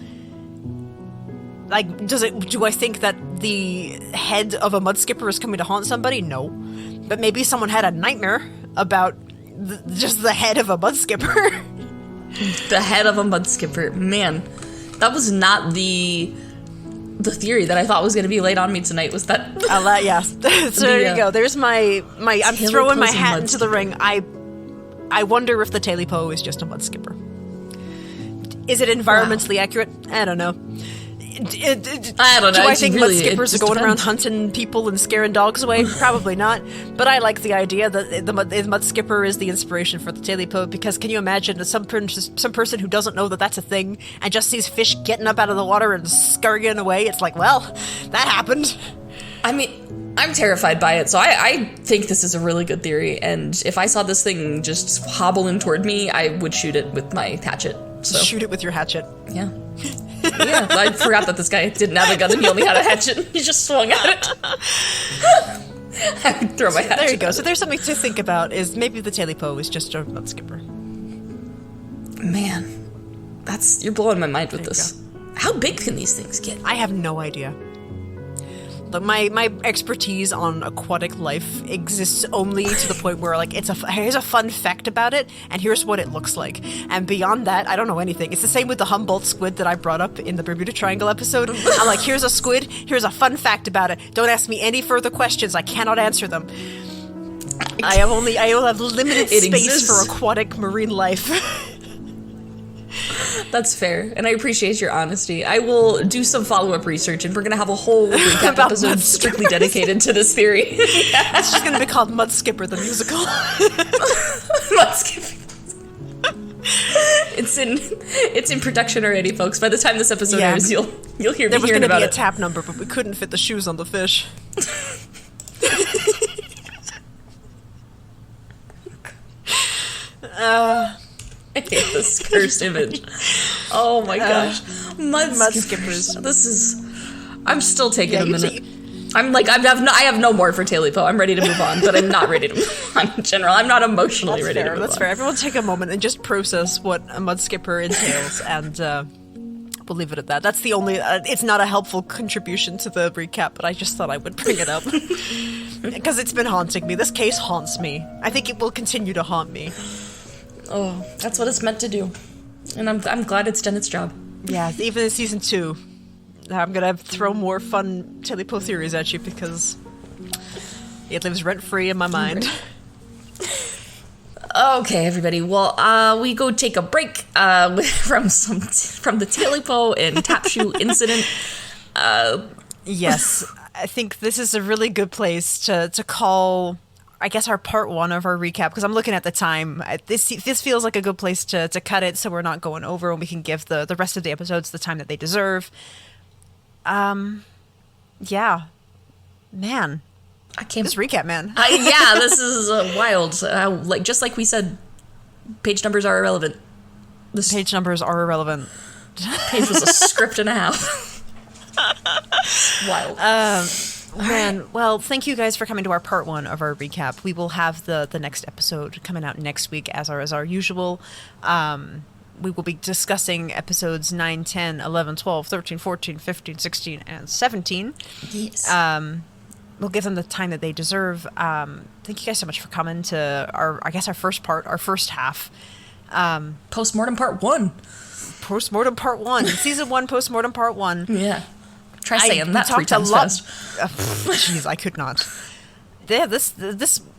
Like, do I think that the head of a mud skipper is coming to haunt somebody? No. But maybe someone had a nightmare about just the head of a mud skipper. The head of a mud skipper. Man, that was not the theory that I thought was going to be laid on me tonight, was that... yeah. So there you go. There's my I'm throwing my hat into the ring. I wonder if the Tailypo is just a mud skipper. Is it environmentally accurate? I don't know. I don't know. Do I think really, mud skippers are going around depends. hunting people and scaring dogs away? Probably not. But I like the idea that the mud skipper is the inspiration for the Tailypo, because can you imagine some person who doesn't know that that's a thing and just sees fish getting up out of the water and scurrying away? It's like, well, that happened. I mean, I'm terrified by it, so I think this is a really good theory, and if I saw this thing just hobbling toward me, I would shoot it with my hatchet. So. Shoot it with your hatchet. Yeah. Yeah, I forgot that this guy didn't have a gun and he only had a hatchet. He just swung at it. I would throw my hatchet. There you go. So there's something to think about, is maybe the Tailypo is just a mud skipper. Man, you're blowing my mind with this. How big can these things get? I have no idea. Look, my expertise on aquatic life exists only to the point where, like, here's a fun fact about it, and here's what it looks like. And beyond that, I don't know anything. It's the same with the Humboldt squid that I brought up in the Bermuda Triangle episode. I'm like, here's a squid, here's a fun fact about it. Don't ask me any further questions. I cannot answer them. I have limited space exists. for aquatic marine life. That's fair, and I appreciate your honesty. I will do some follow-up research, and we're going to have a whole recap About episode mud strictly dedicated to this theory. It's just going to be called Mud Skipper the Musical. Mud skipping. It's in production already, folks. By the time this episode airs, you'll hear me There was hearing going to about be a it. tap number, but we couldn't fit the shoes on the fish. I hate this cursed image. Oh my gosh. Mud skippers. I'm still taking a minute. I have no more for Tailypo. I'm ready to move on, but I'm not ready to move on in general. I'm not emotionally ready to move on. That's fair. Everyone take a moment and just process what a mud skipper entails, and we'll leave it at that. That's the only... it's not a helpful contribution to the recap, but I just thought I would bring it up. Because it's been haunting me. This case haunts me. I think it will continue to haunt me. Oh, that's what it's meant to do. And I'm glad it's done its job. Yeah, even in season 2, I'm gonna throw more fun Tailypo theories at you because it lives rent-free in my mind. Okay, everybody. Well, we go take a break from the Tailypo and tap shoe incident. Yes, I think this is a really good place to call, I guess, our part 1 of our recap, because I'm looking at the time. This feels like a good place to cut it, so we're not going over, and we can give the rest of the episodes the time that they deserve. Yeah, man, I can't. This recap, man. This is wild. Just like we said, page numbers are irrelevant. Page numbers are irrelevant. Page was a script and a half. Wild. Man, well, thank you guys for coming to our part 1 of our recap. We will have the next episode coming out next week as our usual. We will be discussing episodes 9, 10, 11, 12, 13, 14, 15, 16, and 17. Yes. We'll give them the time that they deserve. Thank you guys so much for coming to our first half. Postmortem part 1. Postmortem part 1. Season 1, Postmortem part 1. Yeah. Try saying that 3 times fast. Jeez, I could not. Yeah, this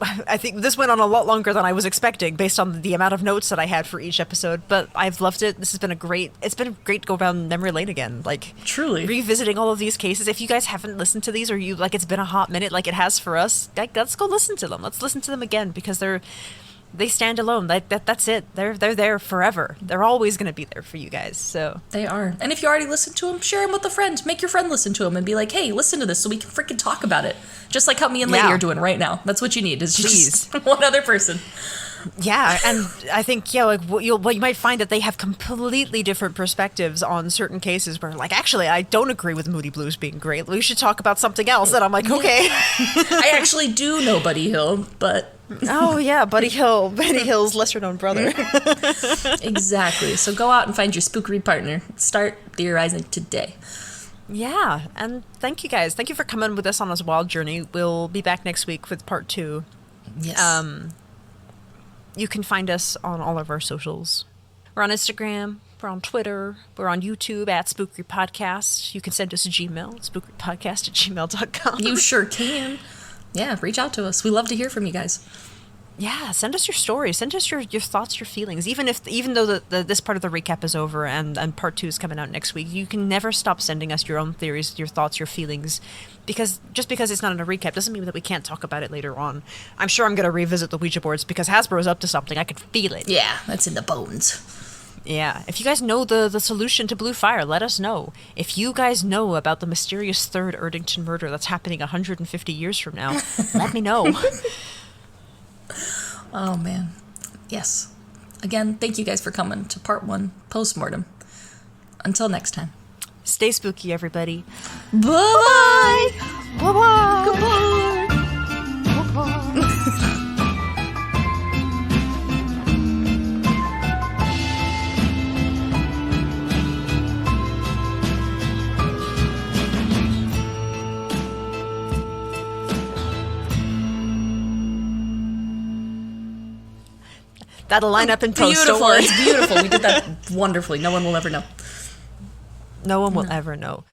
I think this went on a lot longer than I was expecting based on the amount of notes that I had for each episode, but I've loved it. It's been great to go down memory lane again. Like, truly revisiting all of these cases. If you guys haven't listened to these, or you it's been a hot minute like it has for us, let's go listen to them. Let's listen to them again, because they stand alone. That's it. They're there forever. They're always going to be there for you guys. So they are. And if you already listened to them, share them with a friend. Make your friend listen to them and be like, "Hey, listen to this, so we can freaking talk about it." Just like how me and Lady are doing right now. That's what you need. Is just one other person. Yeah, and I think what you might find that they have completely different perspectives on certain cases where, like, actually, I don't agree with Moody Blues being great. We should talk about something else. And I'm like, okay. I actually do know Buddy Hill, but oh yeah, Buddy Hill's lesser known brother. Exactly. So go out and find your spookery partner. Start theorizing today. Yeah, and thank you guys. Thank you for coming with us on this wild journey. We'll be back next week with part 2. Yes. You can find us on all of our socials. We're on Instagram, we're on Twitter, we're on YouTube at Spookery Podcast. You can send us a Gmail, spookerypodcast@gmail.com. You sure can. Yeah, reach out to us. We love to hear from you guys. Yeah, send us your stories. Send us your thoughts, your feelings. Even though this part of the recap is over and part 2 is coming out next week, you can never stop sending us your own theories, your thoughts, your feelings. Because just because it's not in a recap doesn't mean that we can't talk about it later on. I'm sure I'm going to revisit the Ouija boards because Hasbro's up to something. I can feel it. Yeah, that's in the bones. Yeah. If you guys know the solution to Blue Fire, let us know. If you guys know about the mysterious third Erdington murder that's happening 150 years from now, let me know. Oh, man. Yes. Again, thank you guys for coming to part 1, Postmortem. Until next time. Stay spooky, everybody. Bye-bye! Bye-bye! Goodbye! That'll line up in post. Beautiful. It's beautiful. We did that wonderfully. No one will ever know. No one will ever know.